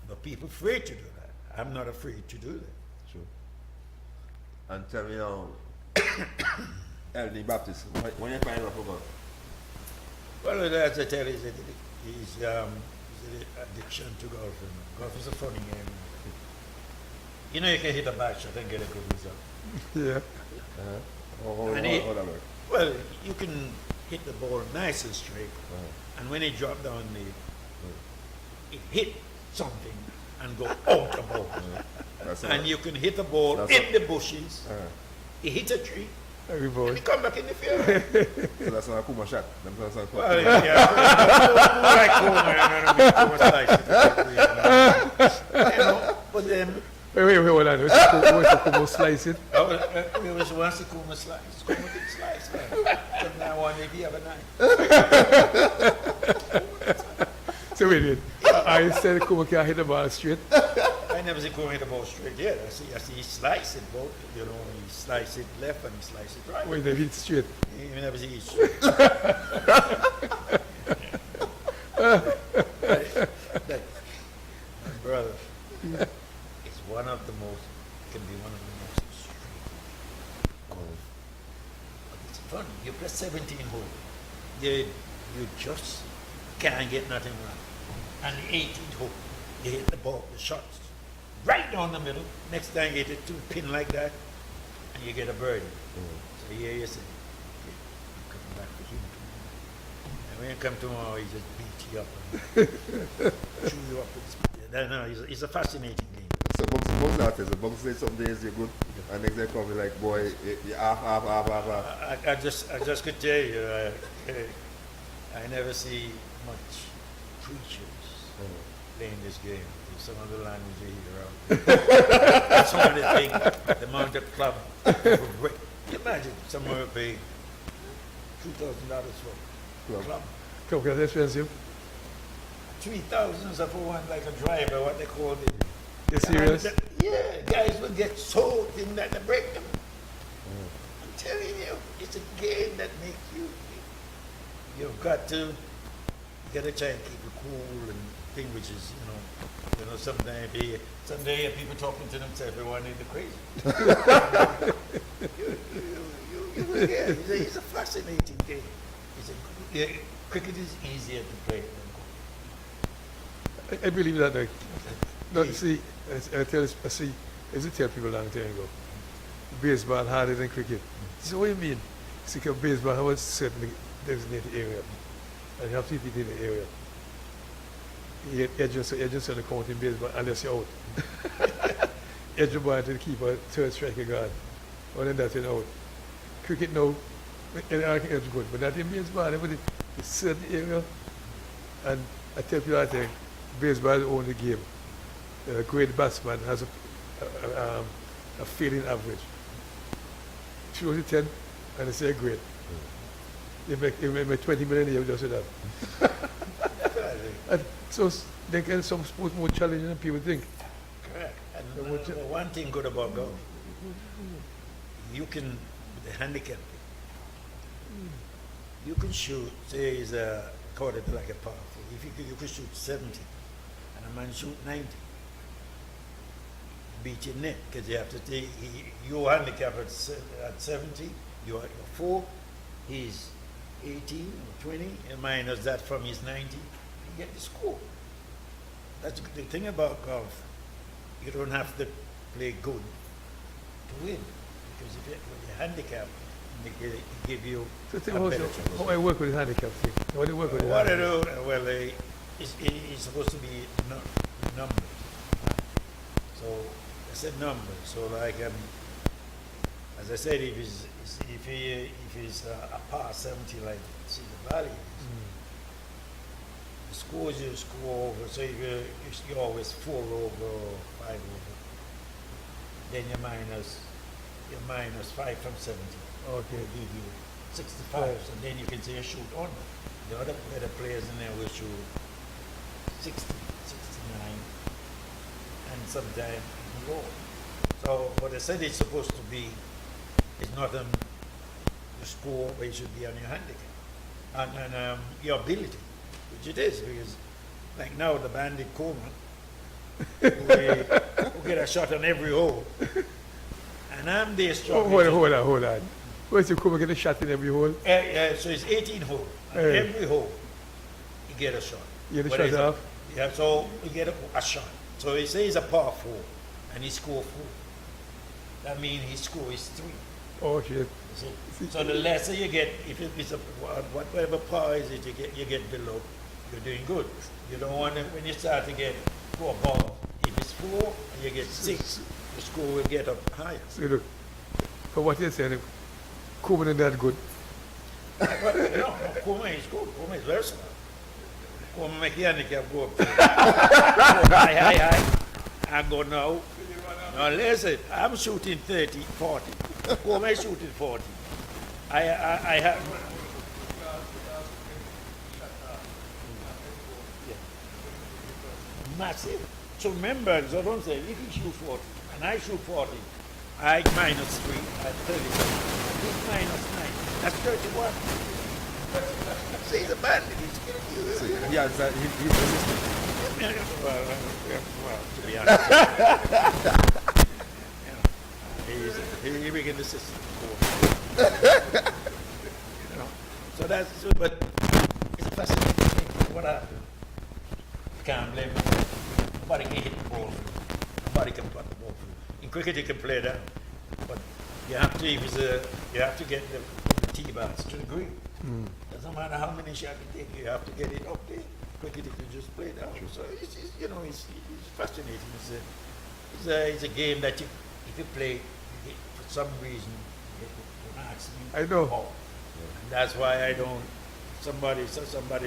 But people afraid to do that. I'm not afraid to do that. True. And tell me now, LD Baptist, when you find out about? Well, as I tell you, he's an addiction to golf. Golf is a funny game. You know, you can hit a bad shot and get a good result. Yeah. How that work? Well, you can hit the ball nice and straight, and when it drop down it hit something and go out the ball. And you can hit the ball in the bushes, it hit a tree, Every ball. and it come back in the field. So that's not a Kuma shot. Well, yeah, more like Kuma slice it. You know, but then, Wait, hold on. What's the Kumo slice it? we was once the Kuma slice. Kuma did slice, man. But now one if you have a knife. So wait. I said Kumo can't hit the ball straight. I never see Kuma hit the ball straight yet. I see he slice it both. You know, he slice it left and he slice it right. Wait, they hit straight. You never see it straight. My brother, it's one of the most, can be one of the most extreme golf. But it's fun. You play 17 holes. You just can't get nothing wrong. And the 18th hole, you hit the ball, the shots, right down the middle. Next time you hit it to a pin like that, and you get a birdie. So here you say, okay, I'm coming back for him tomorrow. And when you come tomorrow, he just beat you up and chew you up. No, it's a fascinating game. So bugs artists, the bugs say some days you're good, and next day come like, boy, you half. I just could tell you, I never see much preachers playing this game. Some of the language you hear out. Some of the things, the amount of club. Imagine someone would pay $2,000 for club. Come, that's expensive. 3,000 for one, like a driver, what they call it. You serious? Yeah, guys will get so thin that they break them. I'm telling you, it's a game that makes you. You've got to try and keep it cool and thing, which is, sometimes someday people talking to themselves, they want to the crazy. It's a fascinating game. Cricket is easier to play than golf. I believe that. Like, no, see, I tell people long time ago, baseball harder than cricket. So what do you mean? See, baseball has a certain designated area, and you have people in the area. You just on the count in baseball unless you're out. Edge the ball to the keeper, third striker guard. Other than that, you're out. Cricket now, it's good, but not in baseball. Everybody is certain area, and I tell people that baseball is the only game. A great batsman has a failing average. 2 out of 10, and they say great. You make 20 million a year just with that. And so they get some sports more challenging than people think. Correct. And one thing good about golf, you can, with the handicap, you can shoot, say it's call it like a par 4. If you could shoot 70, and a man shoot 90, beat your net, because you have to take, your handicap at 70, you're 4, he's 18 or 20, and minus that from his 90, you get the score. That's the thing about golf. You don't have to play good to win, because if when you're handicapped, it give you So tell a me better how, chance. how I work with the handicap thing. How do you work with the What I handicap? do, well, it's supposed to be numbers. So I said numbers. So like, as I said, if he's a par 70 like see the value, the scores you score over. So if you're always 4 over or 5 over, then you're minus 5 from 70. Okay. Will give you 65. So then you can say you shoot on. The other better players in there will shoot 60, 69, and sometimes even lower. So what I said it's supposed to be is not the score, but it should be on your handicap and your ability, which it is, because like now the bandit Coma, who get a shot on every hole, and I'm there Oh, struggling. hold on. Where's you come and get a shot in every hole? So it's 18 holes. And Eh. every hole, you get a shot. You get a Whether shot it's off? Yeah, so you get a shot. So he says a par 4, and he score 4. That means his score is 3. Oh, shit. You see? So the lesser you get, if it's whatever par is it, you get below, you're doing good. You don't want to, when you start to get 4 above, if it's 4 and you get 6, the score will get up higher. So look, for what you're saying, Koeman ain't that good. But no, Kuma is good. Kuma is very smart. Kuma make the handicap go up. High. I go now. Now listen, I'm shooting 30, 40. Kuma is shooting 40. I have. Yeah. Massive. So remember, so don't say, if you shoot 40 and I shoot 40, I minus 3 at 30. He's minus 9. That's 31. See the bandit, he's killing you. So, yeah, he's resistant. Well, to be honest, he's making the system. So that's, but it's a fascinating thing. What happened? Can't blame him. Nobody can hit the ball. Nobody can put the ball through. In cricket, you can play that, but you have to, you have to get the tee box to the green. Doesn't matter how many shots you take, you have to get it up there. Cricket, you can just play down. So it's it's fascinating. It's a game that if you play, you get, for some reason, you get an accident. I know. Oh. And that's why I don't. Somebody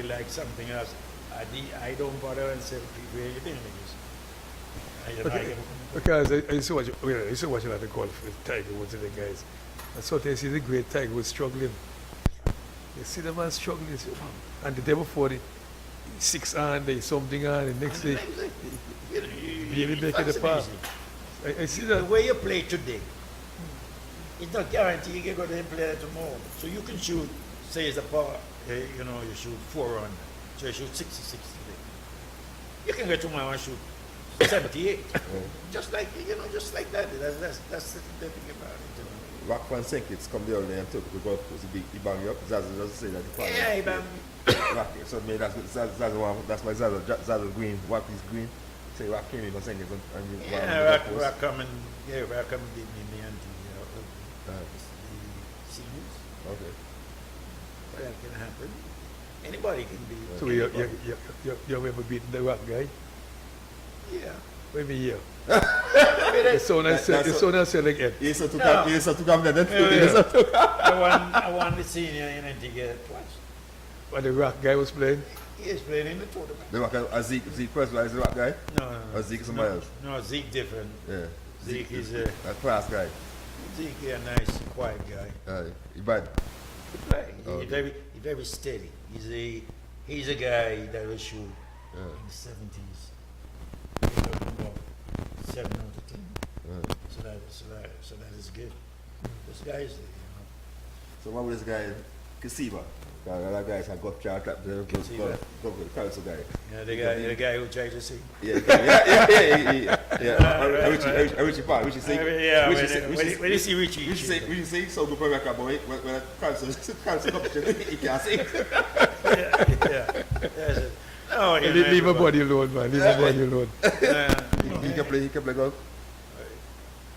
like something else. I don't bother and say where you been with this. Okay. Because I used to watch, I used to watch a lot of golf with Tiger Woods and the guys. And so they see the great Tiger Woods struggling. You see the man struggling, you say, "Wow." And the day before, the 6 on, there's something on, the next day, really making the par. I see The that. way you play today, it's not guaranteed you're going to play that tomorrow. So you can shoot, say it's a par, you shoot 4 on, so you shoot 66 today. You can get tomorrow and shoot 78. Just like that. That's the thing about it. Rock Van Sinkits come the other day and took the golf course. He bang you up. Zaza doesn't say that. Yeah, he bang. Rock, so maybe that's why Zaza green, Rock is green. Say Rock came in Van Sinkits and you Yeah, Rock come and did me in the anti, the seniors. Okay. But that can happen. Anybody can be. So you remember beating the rock guy? Yeah. Maybe yeah. The son I said like Ed. Yes, to No. come then. I won the senior in Antigua twice. When the rock guy was playing. He is playing in the tournament. The rock, Zeke first, is the rock guy? No. Or Zeke somebody else? No, Zeke different. Yeah. Zeke is a class guy. Zeke is a nice, quiet guy. He bad. He play. Okay. He's very steady. He's a guy that will shoot Yeah. in the 70s. He's talking about 7 out of 10. Yeah. So that is good. This guy is, So what was this guy, Kasiba? That guy's a golf chart, the council guy. the guy who tried to sing. Yeah. Richie say. When you see Richie, Richie say so good for record, but when the council competition, he can't sing. yeah. No, Hey, leave my body alone, man. Leave my body alone. He can play golf.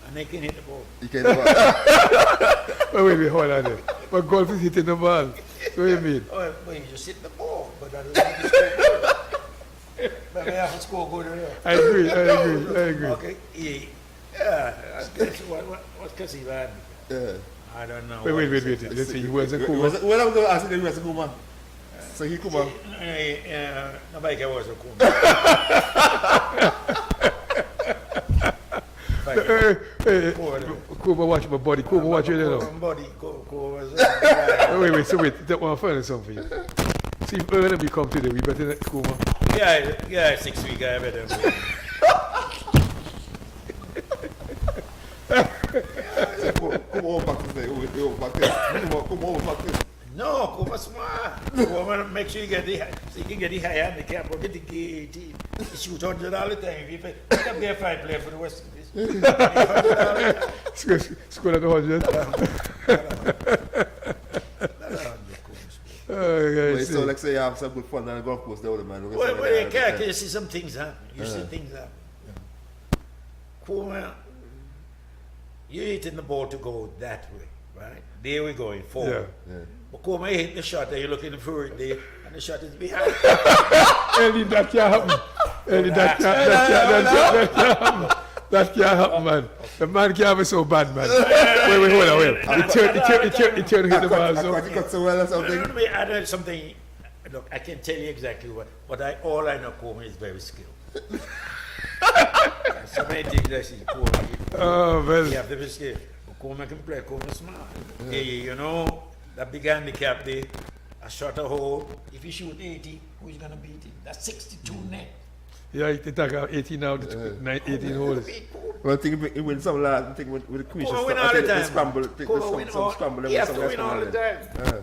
And they can hit the ball. He can hit the ball. Wait, hold on there. But golf is hitting the ball. What do you mean? Oh, well, you just hit the ball, but that doesn't make it score good. But we have to score good or not. I agree. Okay, yeah. That's what's Cassie man? Yeah. I don't know. Wait. Let's see. He wasn't cool. When I'm going to ask him, he was a Kuma. So he Kuma. Nobody can watch a Kuma. Hey, Kuma, watch my body. Kuma, watch you know. Body, Kuma. Wait. So wait. That one find something for you. See, when we come today, we better than Kuma. Yeah, 6 weeks I better. Come over practice there. Come over practice. No, Kuma smart. Kuma make sure you get the so you can get the high handicap or get the KAT. You shoot 100 all the time. If you can be a 5 player for the West Indies. Score at 100. So like say you have some good fun on the golf course there, man. Well, you can't. You see some things happen. You see things happen. Kuma, you're hitting the ball to go that way, right? There we go, forward. Yeah. But Kuma hit the shot and you're looking for it there, and the shot is behind. Eddie, that can't happen. Eddie, that can't happen. That can't happen, man. The man can't be so bad, man. Wait, hold on, wait. He turned to hit the ball. He cut so well or something. I know something. Look, I can tell you exactly what, but all I know Kuma is very skilled. So many things I see Kuma. Oh, well. You have to be skilled. Kuma can play, Kuma smart. Yeah, you know, that big handicap there, a shorter hole. If you shoot 80, who's going to beat him? That's 62 net. Yeah, he take 18 now, 18 holes. Well, I think he win some last. I think with the crease. Kuma win all the time. Scramble. Some scramble. He has to win all the time.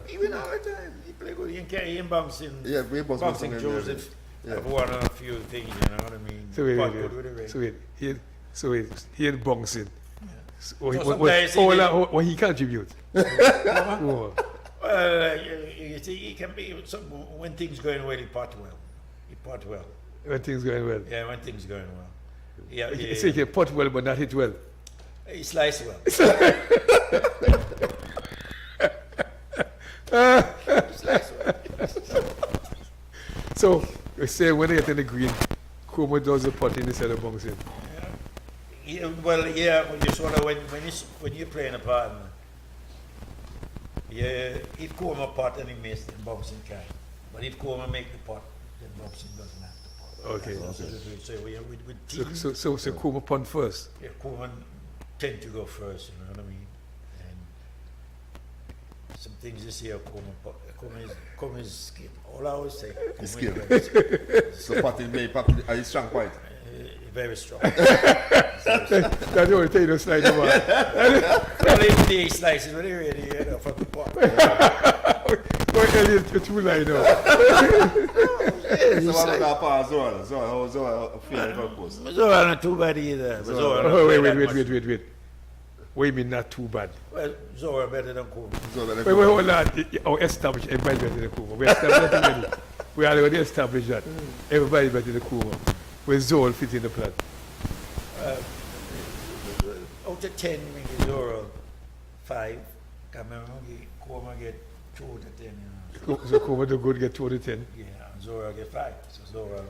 He win all the time. He play good. He carry him bouncing. Yeah, we bouncing Joseph. I've won a few things, you know what I mean? So wait. He ain't bouncing. So what he contribute? Well, you see, he can be when things going well. He part well. When things going well. Yeah, when things going well. Yeah. So he can putt well, but not hit well. He slice well. So we say when they get in the green, Kuma does the putting instead of bouncing. Yeah, well, yeah. When you sort of when you're playing a partner, yeah. If Kuma putt and he missed, then bouncing can. But if Kuma make the putt, then bouncing doesn't have to putt. Okay. So with teams, So Kuma punt first. yeah, Kuma tend to go first. You know what I mean? And some things you see how Kuma is skilled. All I always say, Kuma is skilled. very skilled. So Patty are you strong point? Very strong. That's the only thing that's like the Well, if they slices, when they ready, you know, from the pot. You're too late now. So what about Paul Zola feeling for course? Zola not too bad either. Wait. What do you mean not too bad? Well, Zola better than Kuma. Zola Wait, hold on. Establish everybody better than Kuma. We established that already. We already established that. Everybody better than Kuma. Where Zola fit in the plan. Out of 10, we give Zola 5. Kuma get 2 out of 10. You know. So Kuma do good, get 2 out of 10. Yeah, and Zola get 5. So Zola,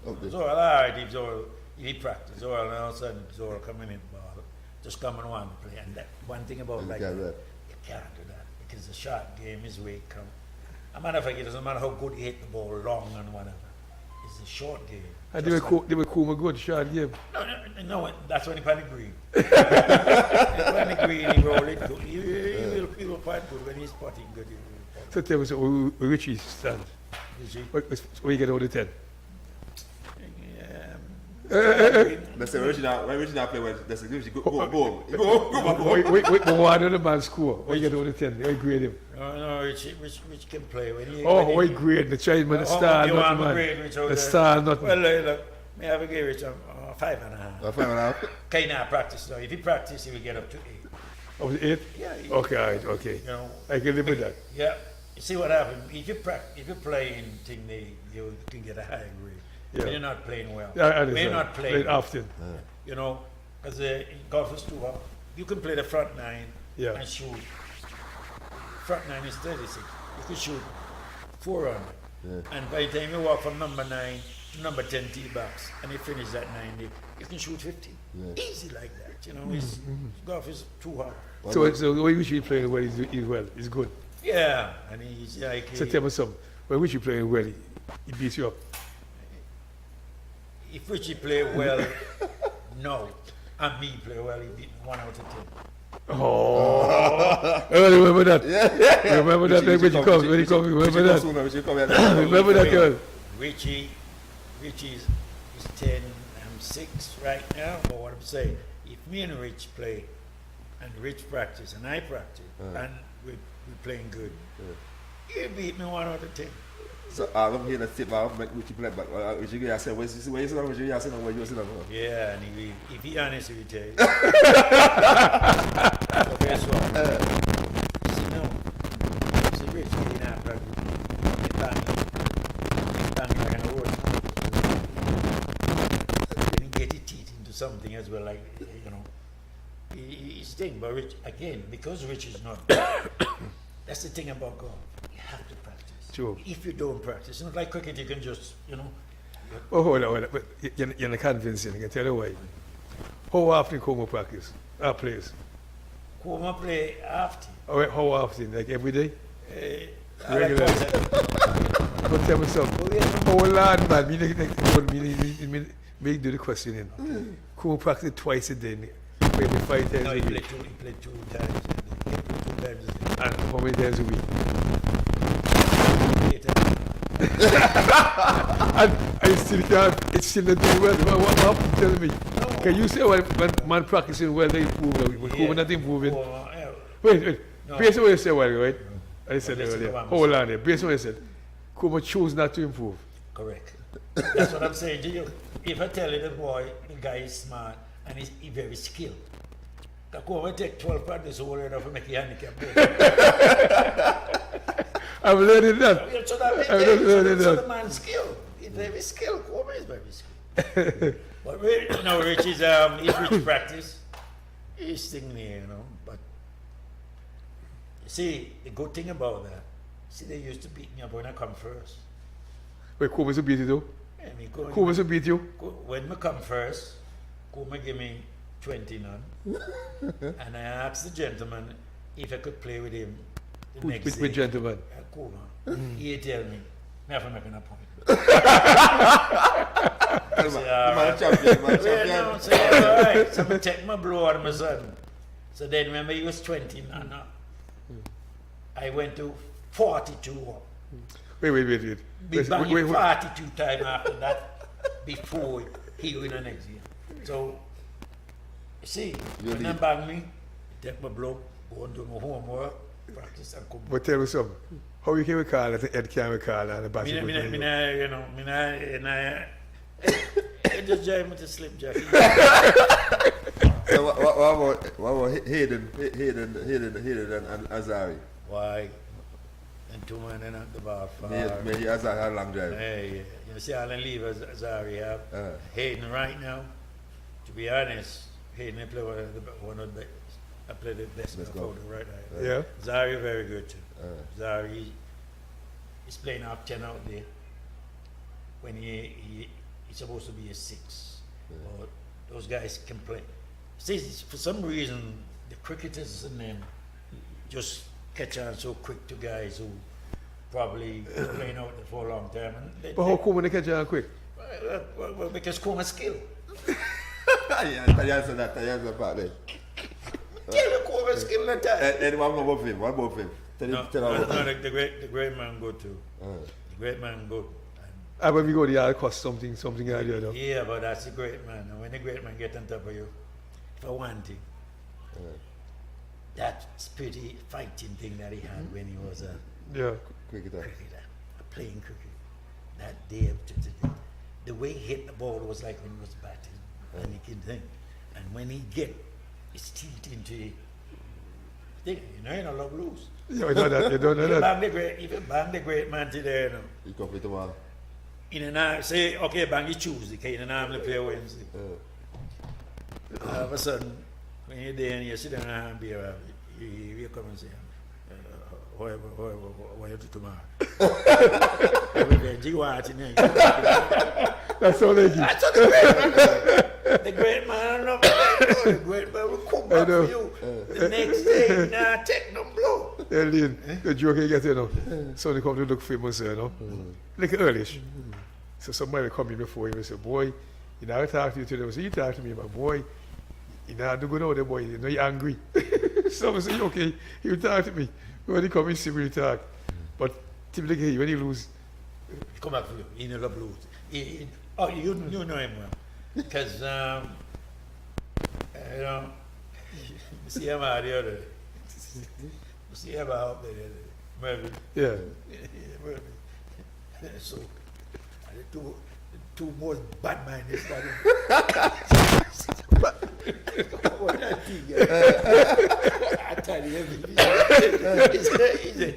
Okay. Zola alright if Zola, if he practice. Zola, and all of a sudden, Zola coming in ball. Just come and want to play. And that one thing about like that, you can't do that because the short game is way come. A matter of fact, it doesn't matter how good he hit the ball long and whatever. It's a short game. And they were Kuma good short game. No, that's when he panic green. Panic green, he roll it good. He will fight good when he's putting good. So tell me, so Richie stand. You see? Where you get all the 10? That's the original play where that's the go. Wait, one of the man score. Where you get all the 10? Where you grade him? No, which can play. Where you grade the child man, the star, not man. The star, not man. Well, look, may I have a give it 5.5. 5.5. Kind of practice now. If he practice, he will get up to 8. Up to 8? Yeah. Okay, all right, okay. You know, I can live with that. yeah. You see what happened? If you play in thing, you can get a high grade. Yeah. When you're not playing well. Yeah, I when you're understand. not playing often. you know, because golf is too hard. You can play the front nine Yeah. and shoot. Front nine is 36. You can shoot 400. And by the time you walk from number 9 to number 10 tee box and you finish that 90, you can shoot 50. Easy like that. You know, golf is too hard. So the way which you playing well is good. Yeah, and he's like. So tell me something. When which you playing well, he beats you up. If Richie play well, no. And me play well, he beat me 1 out of 10. Oh, I remember that. Remember that when he comes. Remember that. Remember that girl. Richie is 10 and 6 right now. But what I'm saying, if me and Rich play, and Rich practice, and I practice, and we're playing good, he beat me 1 out of 10. So I'm here to tip off, make Richie play back. Richie, you say, where you sit down, Richie, you sit down, where you sit down. Yeah, and if he honest with you, so guess what? See, no. See, Rich, he didn't have practice. He bang like an old. He get his teeth into something as well, like, you know. He's thing, but Rich, again, because Rich is not, that's the thing about golf. You have to practice. Sure. If you don't practice, it's not like cricket, you can just, you know. Oh, hold on. But you're not convincing. I can tell you why. How often come you practice? Our place. Come and play after. How often? Like every day? I like Regular. But tell me something. Oh, Lord, man. Me do the questioning. Come and practice twice a day. Maybe 5 times No, a he week. played 2 times. He played 2 times a day. And how many times a week? 8 times. And I still can't, it's still not doing well. What happened? Tell me. Can you say when man practicing well, they improve? When Kuma not improving? Oh, yeah. Wait. No. Based on what you said, right? I said Listen to earlier. what I'm Hold on there. Based on what you said, Kuma choose not to improve. Correct. That's what I'm saying to you. If I tell you the boy, the guy is smart and he's very skilled. Come and take 12 practice all enough to make you handicap. I'm learning that. So that I'm means learning so that. the man's skilled. He's very skilled. Come is very skilled. But Rich is Rich practice. He's thing there, you know. But you see, the good thing about that, see, they used to beat me up when I come first. Wait, Kuma's beat you though? And Kuma's beat you? when I come first, Kuma give me 20 none. And I asked the gentleman if I could play with him the next day. With gentleman? Kuma. He tell me, I have to make an appointment. Man champion. No, so all right. So I take my blow out of my son. So then remember he was 20 now. I went to 42. Wait. Be banging 42 times after that before he win the next year. So, you see, when I bang me, take my blow, go and do my homework, practice and come. But tell me something. How you can recall that the head can recall and the I basketball it just drive me to sleep, Jackie. So what about Hayden and Azari? Why? And 2 men and the bar far. Maybe Azari had a long drive. Hey, you see, I'll leave Azari have. Hayden right now, to be honest, Hayden I play one of the best. I play the best golf right now. Yeah. Zari very good too. Zari is playing up 10 out there when he's supposed to be a 6. But those guys can play. See, for some reason, the cricketers and them just catch on so quick to guys who probably playing out there for a long time. And But how come when they catch on quick? well, because Kuma's skill. Yeah, I answer that part there. Tell the Kuma's skill that time. And one more of him. The great man go too. The great man go. When we go there, it cost something earlier though. Yeah, but that's the great man. And when the great man get on top of you, for one thing, that pretty fighting thing that he had when he was a cricketer, playing cricket, that day up to today, the way he hit the ball was like when he was batting, and he can think. And when he get his teeth into thing. You know love blues. You know that. You don't know that. If you bang the great man today, You come for tomorrow. in an arm, say, okay, bang you Tuesday, okay, in an arm, they play Wednesday. All of a sudden, when you're there and you sit down and be you come and say, what you do tomorrow? That's all they give. That's what the great man, I don't know, the great man will come back for you. The next day, nah, take no blow. Alien, the joke you get, you know. So they come to look famous, you know. Like earlish. So somebody come in before him and say, boy, you know, I talk to you today. I say, you talk to me, but boy, you know, I do go down there, boy, you know, you're angry. So I say, okay, you talk to me. When he come in, see when you talk. But typically, when you lose, Come back for you. He never blues. You know him well. Because, you know, see him out the other day. See him out there, Mervyn. yeah. Mervyn. So, the two most bad men is that. What that thing, I tell you, he said,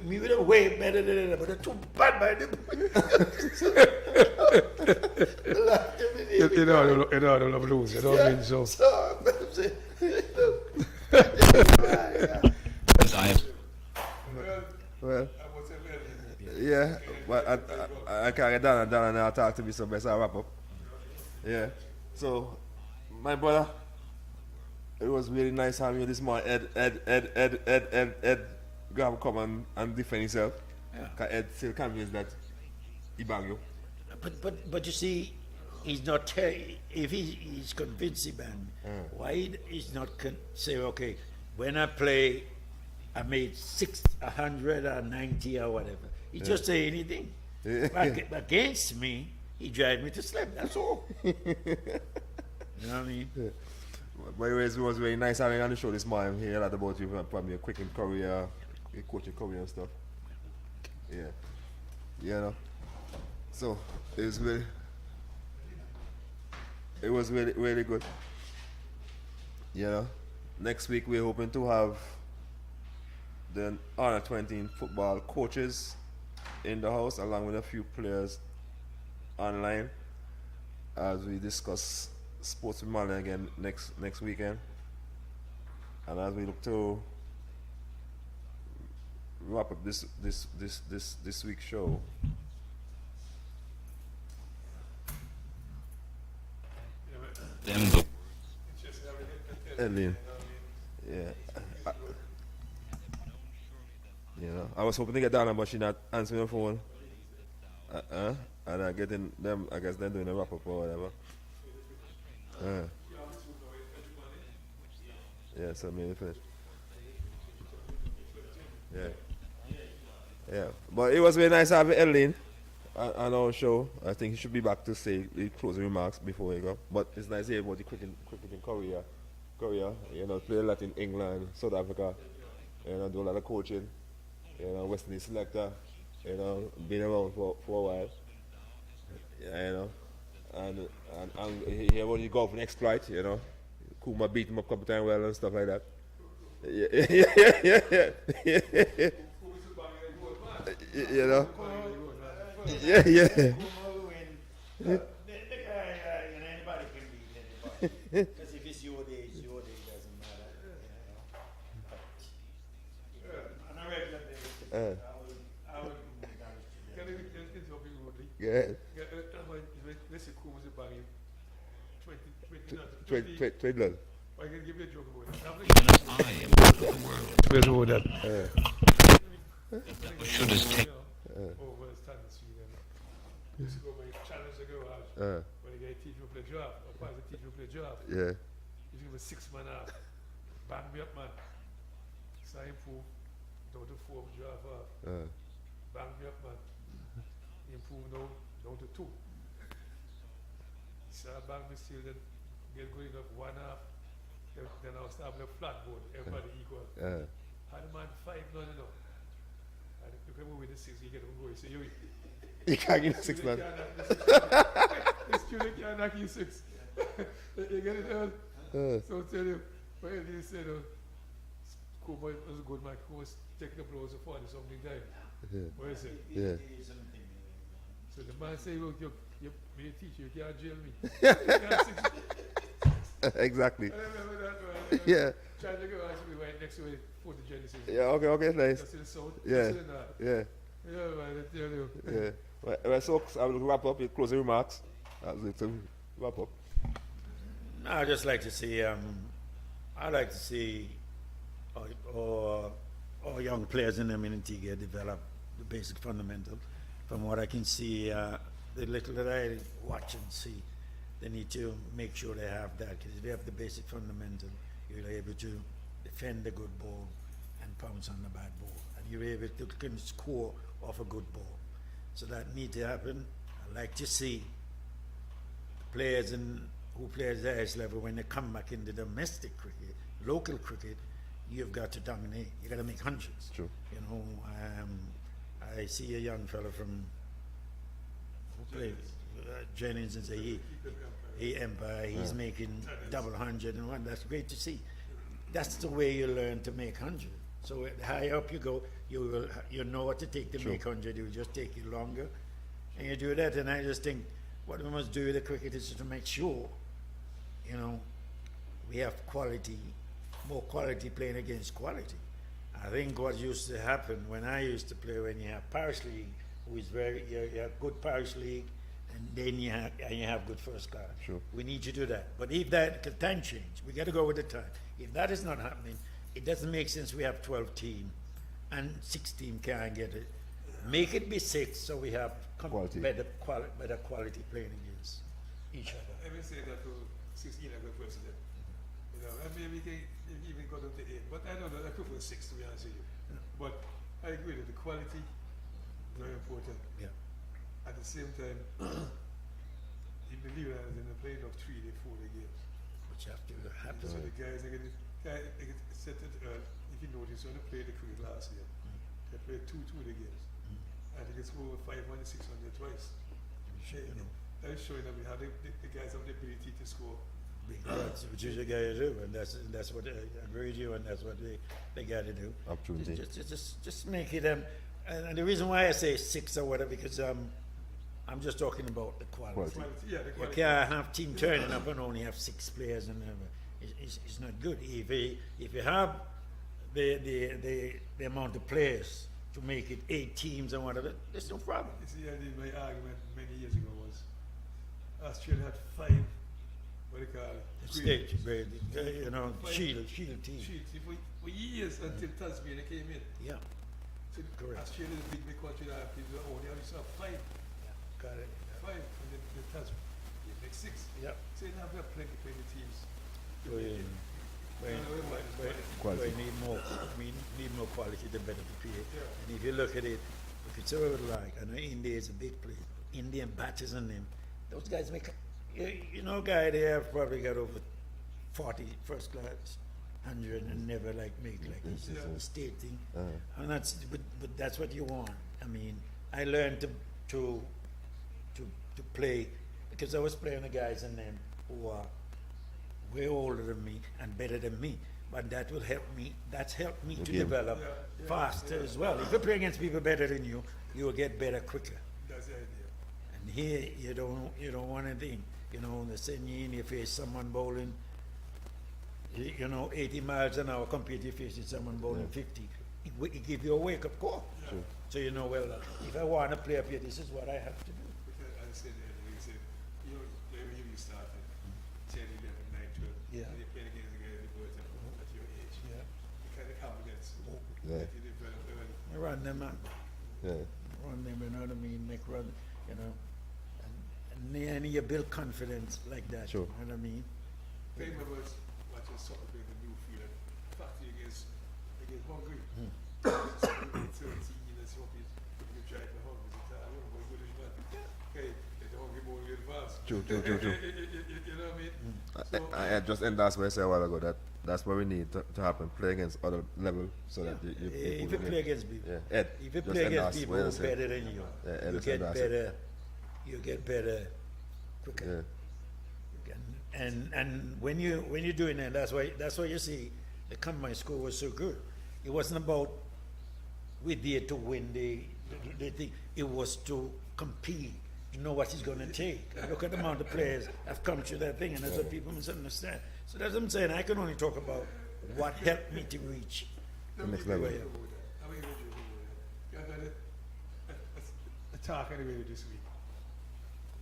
me with a way better than that, but the two bad men. You know, I don't lose. You know what I mean? So, Well, yeah, but I can't get down and now talk to me, so best I wrap up. Yeah. So, my brother, it was really nice having you this morning. Ed, go and come and defend himself. Yeah. Because Ed still convinced that he bang you. But you see, he's not if he's convinced he banned me, why he's not say, okay, when I play, I made 190 or whatever. He just say anything. But against me, he drive me to sleep. That's all. You know what I mean? By the way, it was very nice having you on the show this morning. Hear a lot about you from your quick career, your coaching career and stuff. Yeah. You know. So it was really, really good. You know. Next week we're hoping to have the under 20 football coaches in the house, along with a few players online, as we discuss sports with Mandela again next weekend, and as we look to wrap up this week's show. Them the Alien. Yeah. You know, I was hoping to get down, but she not answering the phone. And I getting them. I guess they're doing a wrap up or whatever. Yeah, so maybe finish. Yeah. But it was very nice having Eileen on our show. I think he should be back to say the closing remarks before we go. But it's nice to hear about the cricket in Korea. You know, play a lot in England, South Africa. You know, do a lot of coaching. You know, West Indies selector. You know, been around for a while. Yeah, you know, and he about the golf and exploit. You know, Kuma beat him up a couple times well and stuff like that. Yeah. You know. Yeah. Anybody can beat anybody. Because if it's your day, doesn't matter. On a regular basis, I would Yeah. Let's say Cool was about him 20 dollars. I can give you a joke about it. I am the world. Where's all that? Should have taken. Oh, well, it's time to see them. Used to go by challenge the garage. When you get a teacher who play draft, or pass a teacher who play draft. Yeah. You give a 6 man off. Bang me up, man. So I improve. Down to 4 draft off. Bang me up, man. Improve now down to 2. So I bang me still, then get good enough 1 half. Then I'll start with a flat board. Everybody equal. Had a man 5 none, you know. And if you come with the 6, you get him going. So you can't get 6 man. This student can't knock you 6. You get it, So tell you, well, you said, Cooper was a good man. Cooper was taking up loads of 40 something time. Yeah. What is it? Yeah. So the man say, look, you me a teacher, you can't jail me. You can't Exactly. I remember that, man. Yeah. Trying to go actually right next to it, Fort of Genesis. Yeah, okay, nice. That's in the south. Yeah. That's in the north. Yeah. Yeah, man, I tell you. Yeah. Well, so I will wrap up your closing remarks. That's it. So wrap up. I just like to see. I like to see our young players in the community get develop the basic fundamental. From what I can see, the little that I watch and see, they need to make sure they have that. Because if they have the basic fundamental, you're able to defend the good ball and pounce on the bad ball, and you're able to can score off a good ball. So that need to happen. I like to see players who play at the highest level, when they come back into domestic cricket, local cricket, you've got to dominate. You got to make hundreds. True. You know, I see a young fellow from who played Jennings and say he Empire. He's making double 100 and one. That's great to see. That's the way you learn to make 100. So the higher up you go, you know what to take to make 100. It will just take you longer, and you do that. And I just think what we must do with the cricket is to make sure, you know, we have quality, more quality playing against quality. I think what used to happen when I used to play, when you have parish league, who is you have good parish league, and then you have good first class. Sure. We need to do that. But if that cause time change, we got to go with the time. If that is not happening, it doesn't make sense. We have 12 teams, and 6 teams can't get it. Make it be 6, so we have Quality. better quality playing against each other. I will say that for 16 I go president. You know, and maybe we can even go down to 8. But I don't know, I prefer 6 to be honest with you. But I agree that the quality very important. Yeah. At the same time, you believe that in the playing of 3, they 4 the games. Which have to happen. So the guys they get set it if you notice when they played the cricket last year, they played 2 the games. And they can score over 500, 600 twice. Sure, you know. That is showing that we have the guys have the ability to score. That's what you got to do, and that's what I agree with you, and that's what they got to do. Opportunity. Just make it and the reason why I say 6 or whatever, because I'm just talking about the quality. Quality. Yeah, the You quality. can't have team turning up and only have 6 players, and it's not good. If you have the amount of players to make it 8 teams and whatever, there's no problem. You see, my argument many years ago was Australia had 5, what do you call it? Stage, you know, Five shield team. Shields. For years until Tasmania came in. Yeah, So correct. Australia is a big country that people only have 5. Got it. 5, and then the Tasmania, you make 6. Yeah. So you have plenty teams. Quality. We need more quality, the better the play. Yeah. And if you look at it, if it's over like, I know India is a big place. Indian batters and them, those guys make, you know, guy they have probably got over 40 first class, 100 and never like make like this state thing. And but that's what you want. I mean, I learned to play because I was playing the guys and them who are way older than me and better than me. But that will help me. That's helped me to develop faster as well. If you play against people better than you, you will get better quicker. That's the idea. And here you don't want anything. You know, they send you in, you face someone bowling, 80 miles an hour compared to facing someone bowling 50. It gives you a wake up call. Sure. So you know, well, if I want to play up here, this is what I have to do. Because as I said earlier, you said, when you started, 10, 11, 9, 12, Yeah. and you're playing against the guys that were at your age. Yeah. The kind of confidence Yeah. that you develop early. I run them, man. Yeah. Run them, you know what I mean? Make run, you know. And you build confidence like that. Sure. You know what I mean? I remember watching soccer playing the new field and practicing against Hungary. 13 and so you drive the Hungary. I don't know what good is man. Okay, the Hungary more real fast. True. You know what I mean? So, I just endorsed what I said a while ago that that's what we need to happen. Play against other level so that you If you play against people, Yeah. Ed, if you just play endorse against people what I who are said. better than you, Yeah, Ed you just get endorse it. better. You get better quicker. Yeah. And when you're doing that, that's why you see the combine score was so good It wasn't about we're there to win the thing. It was to compete. You know what it's going to take. Look at the amount of players have come through that thing, and that's what people misunderstand. So that's what I'm saying. I can only talk about what helped me to reach The next level. where I am. I mean, you got a talk anyway this week.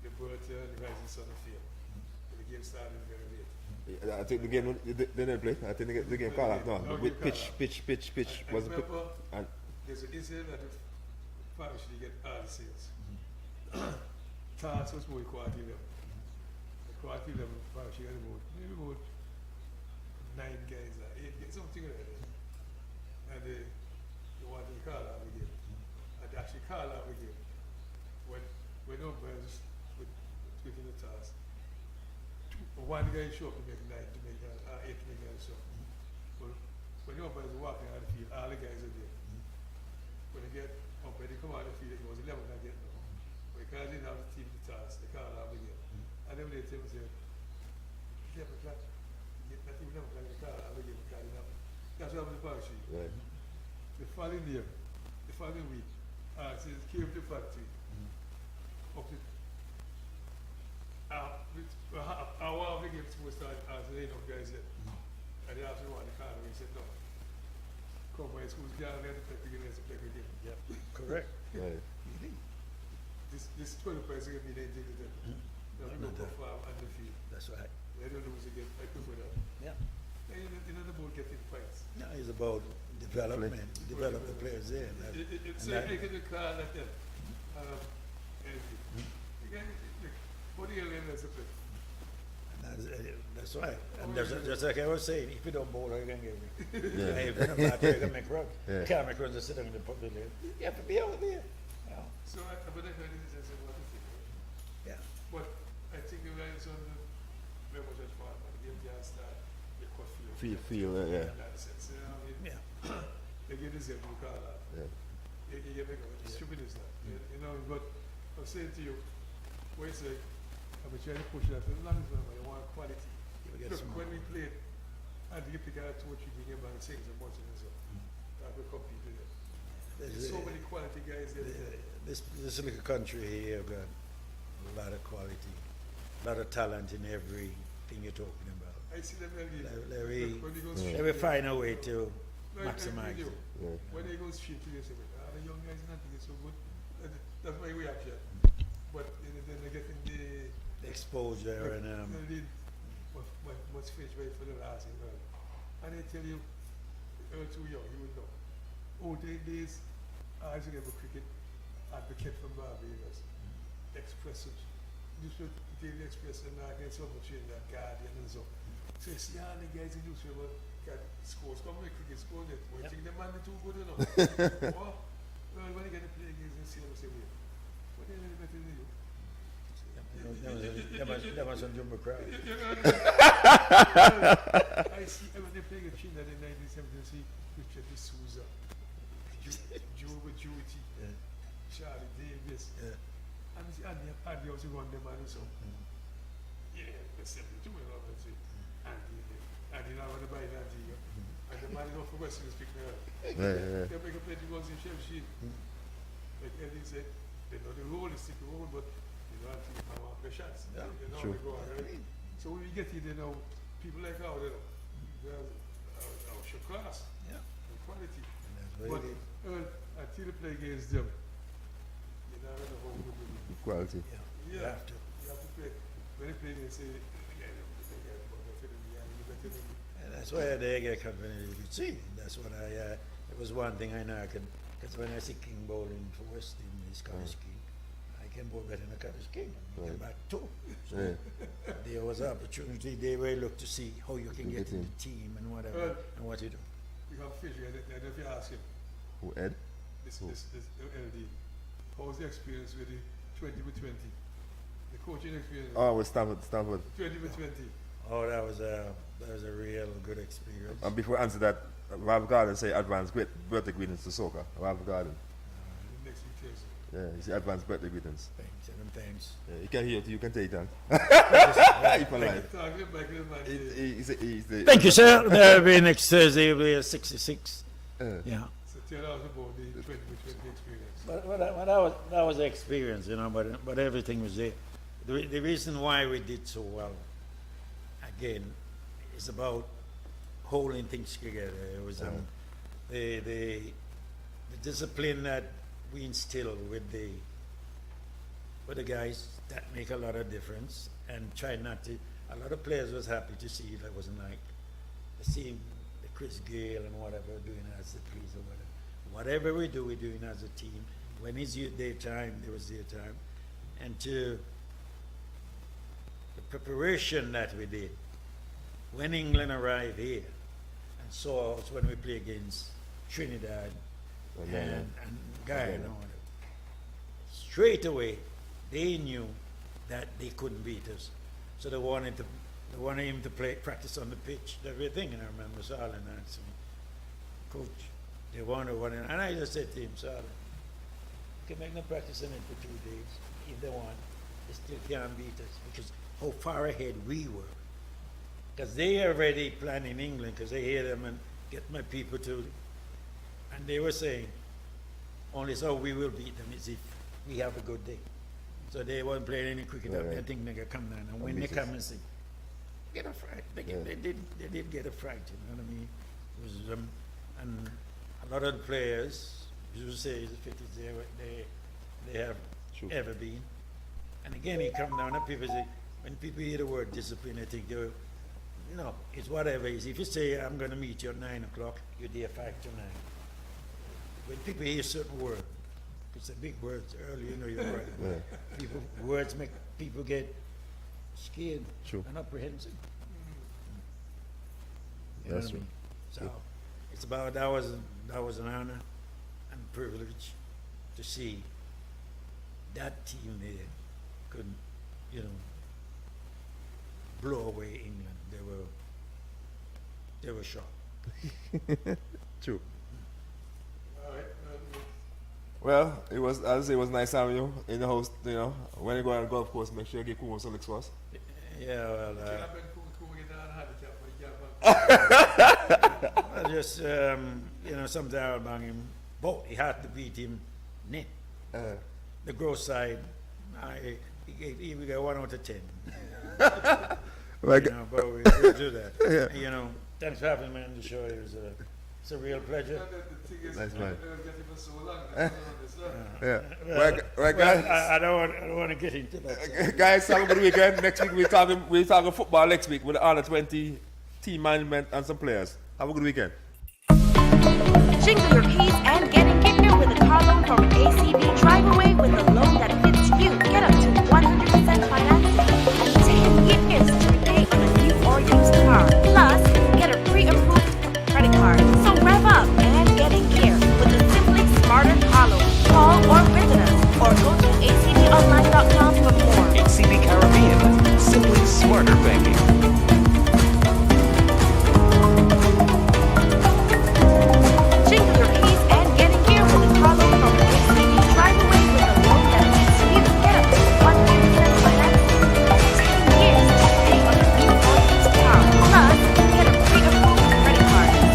The birds and the guys in Southern Field. The game started very late. I think the game they didn't play. I think the game called out. No, No, with game pitch I was a pitch. remember And there's an incident that the Parish should get all the sales. Task was more quality level. The quality level Parish got about maybe about 9 guys or 8 guys, something like that. And they wanted to call out the game. And they actually call out the game. When umpires with taking the task. One guy show up to make 9 to make 8 to make 9 so. But when the umpires are walking out of the field, all the guys are there. When they get up, when they come out of the field, it was 11 I get now. But because they didn't have the team to task, they call out the game. And then they tell me, say, 11 o'clock, not even 11 o'clock, they call out the game, because they have. That's what happened to Parachute. right. The following year, the following week, so it came to the factory. Up to hour of the game supposed to start as the enough guys there. And they asked me what the car and he said, no. Come by school's down there to play the game, let's play the game. Yep, correct. Right. This 12 person can be 19 to them. They'll No, go far on the field. That's right. They don't lose again. I prefer that. Yeah. And you know the ball getting fights. No, it's about development. Develop the players there. And It's and that- like in the car like that. Anything. You can, what do you learn as a player? That's right. And just like I was saying, if you don't bowl, you can get it. Yeah. If you're not back, you can make runs. Yeah. You can't make runs just sitting in the pavilion. You have to be out there. Yeah. So but I heard this as a one thing. Yeah. But I think the guys on the very much at part, but the game just start, they cut Feel, yeah. in that sense. You know, Yeah. they get this blue card out. Yeah. You make it stupid is that. You know, but I'm saying to you, wait a sec, I'm trying to push that as long as I want quality. You get Look, some when we played, and you pick out 2 or 3 big and six and watching and so, that we compete with them. There's so many quality guys there. This little country here got a lot of quality, a lot of talent in everything you're talking about. I see them early. They When they go They street, will find a way to no, I agree maximize with you. it. Yeah. When they go street, they say, well, the young guys are not doing so good. That's my reaction. But then they get in the The exposure and what's finished right for the last thing, and they tell you, too young, you would know. Old days, I used to get a cricket advocate from Barbados, Express, newspaper, Daily Express, and I get so much in that Guardian and so. So you see all the guys in newspaper got scores, come with cricket scores, that boy, think the man is too good enough. Well, when you get to play against them, see them say, wait, what are they better than you? That was on Jumbo Crowd. I see when they play a Trinidad in 1970, Richard D'Souza, Joe with Juity, Charlie Davis, and Andy also run them and so. Yeah, the 72 and all that. Andy now want to buy that deal. And the man is not for Western speak now. Yeah. They make a play to go in Chef Sheet. Like Eddie said, they know the role is stick role, but you know, until you come out the shots. Yeah, You know, true. we go on, right? So when we get here, you know, people like our, our show class, Yeah. and quality. That's But very good. until you play against them, you never know how good they will be. Quality. Yeah. You Yeah, have to. you have to play. When they play, they say, "Yeah, they get better than me, and you better than me." And that's why they get confident. You could see. That's what it was one thing I know I can, because when I see King bowling for West Indies, Scottish King, I can bowl better than Scottish King. I can back too. So Yeah. there was an opportunity. They will look to see how you can You get get in in. the team and whatever, Well, and what you do. You have fish, I don't know if you ask him, Who, Ed? this LD, how's the experience with the 20 with 20? The coaching experience, Oh, with Stanford. 20 with 20. Oh, that was a real good experience. And before I answer that, Ralph Garden say advanced birthday greetings to soccer. Ralph Garden. The next week, Thursday. Yeah, he say advanced birthday greetings. Thanks, and thanks. Yeah, you can hear it, you can take that. If I like. Talking about the man, He's the Thank you, sir. That'll be next Thursday. We'll be 66. Yeah. So tell us about the 2020 experience. But that was the experience, you know, but everything was there. The reason why we did so well, again, is about holding things together. It was the discipline that we instill with the guys that make a lot of difference, and try not to. A lot of players was happy to see it. It wasn't like the same, the Chris Gale and whatever doing as the please or whatever. Whatever we do, we're doing as a team. When it's their time, there was their time, and to the preparation that we did when England arrived here and saw us when we play against Trinidad and Guyana, and whatever. Straight away they knew that they couldn't beat us, so they wanted him to practice on the pitch, everything. And I remember Salin asked me, Coach, they wanted, and I just said to him, Salin, you can make them practice in it for 2 days. If they want, they still can't beat us, because how far ahead we were. Because they already planned in England, because they hear them and get my people to, and they were saying, only so we will beat them is if we have a good day. So they weren't playing any cricket. I think they could come down, and when they come and say, get a fright, they did get a fright. You know what I mean? It was, and a lot of the players, you say, the fit is there, they have ever been. And again, he come down, and people say, when people hear the word discipline, they think, no, it's whatever it is. If you say, I'm going to meet you at 9 o'clock, you're there 5 to 9. When people hear certain words, it's a big words early, you know you're right. Words make people get scared and apprehensive. You know what I mean? So it's about, that was an honor and privilege to see that team there could, you know, blow away England. They were shocked. True. Well, it was, as I say, it was nice having you in the house. You know, when you go on the golf course, make sure you give Kumo some licks for us. Yeah, well, just you know, sometimes I'll bang him. But he had to beat him net. The gross side, he got 1 out of 10. Like, you know, but we'll do that. Yeah. You know, thanks for having me on the show. It's a real pleasure. Nice man. Yeah. Right, guys. I don't want to get into that. Guys, have a good weekend. Next week we're talking football next week with the under 20 team management and some players. Have a good weekend. Jingle your keys and get in gear with a car loan from ACB. Drive away with a loan that fits you. Get up to 100% financing and 10 years to repay on a new or used car. Plus, get a pre-approved credit card. So rev up and get in gear with the Simply Smarter car loan. Call or visit us or go to acbonline.com for more. ACB Caribbean. Simply smarter banking.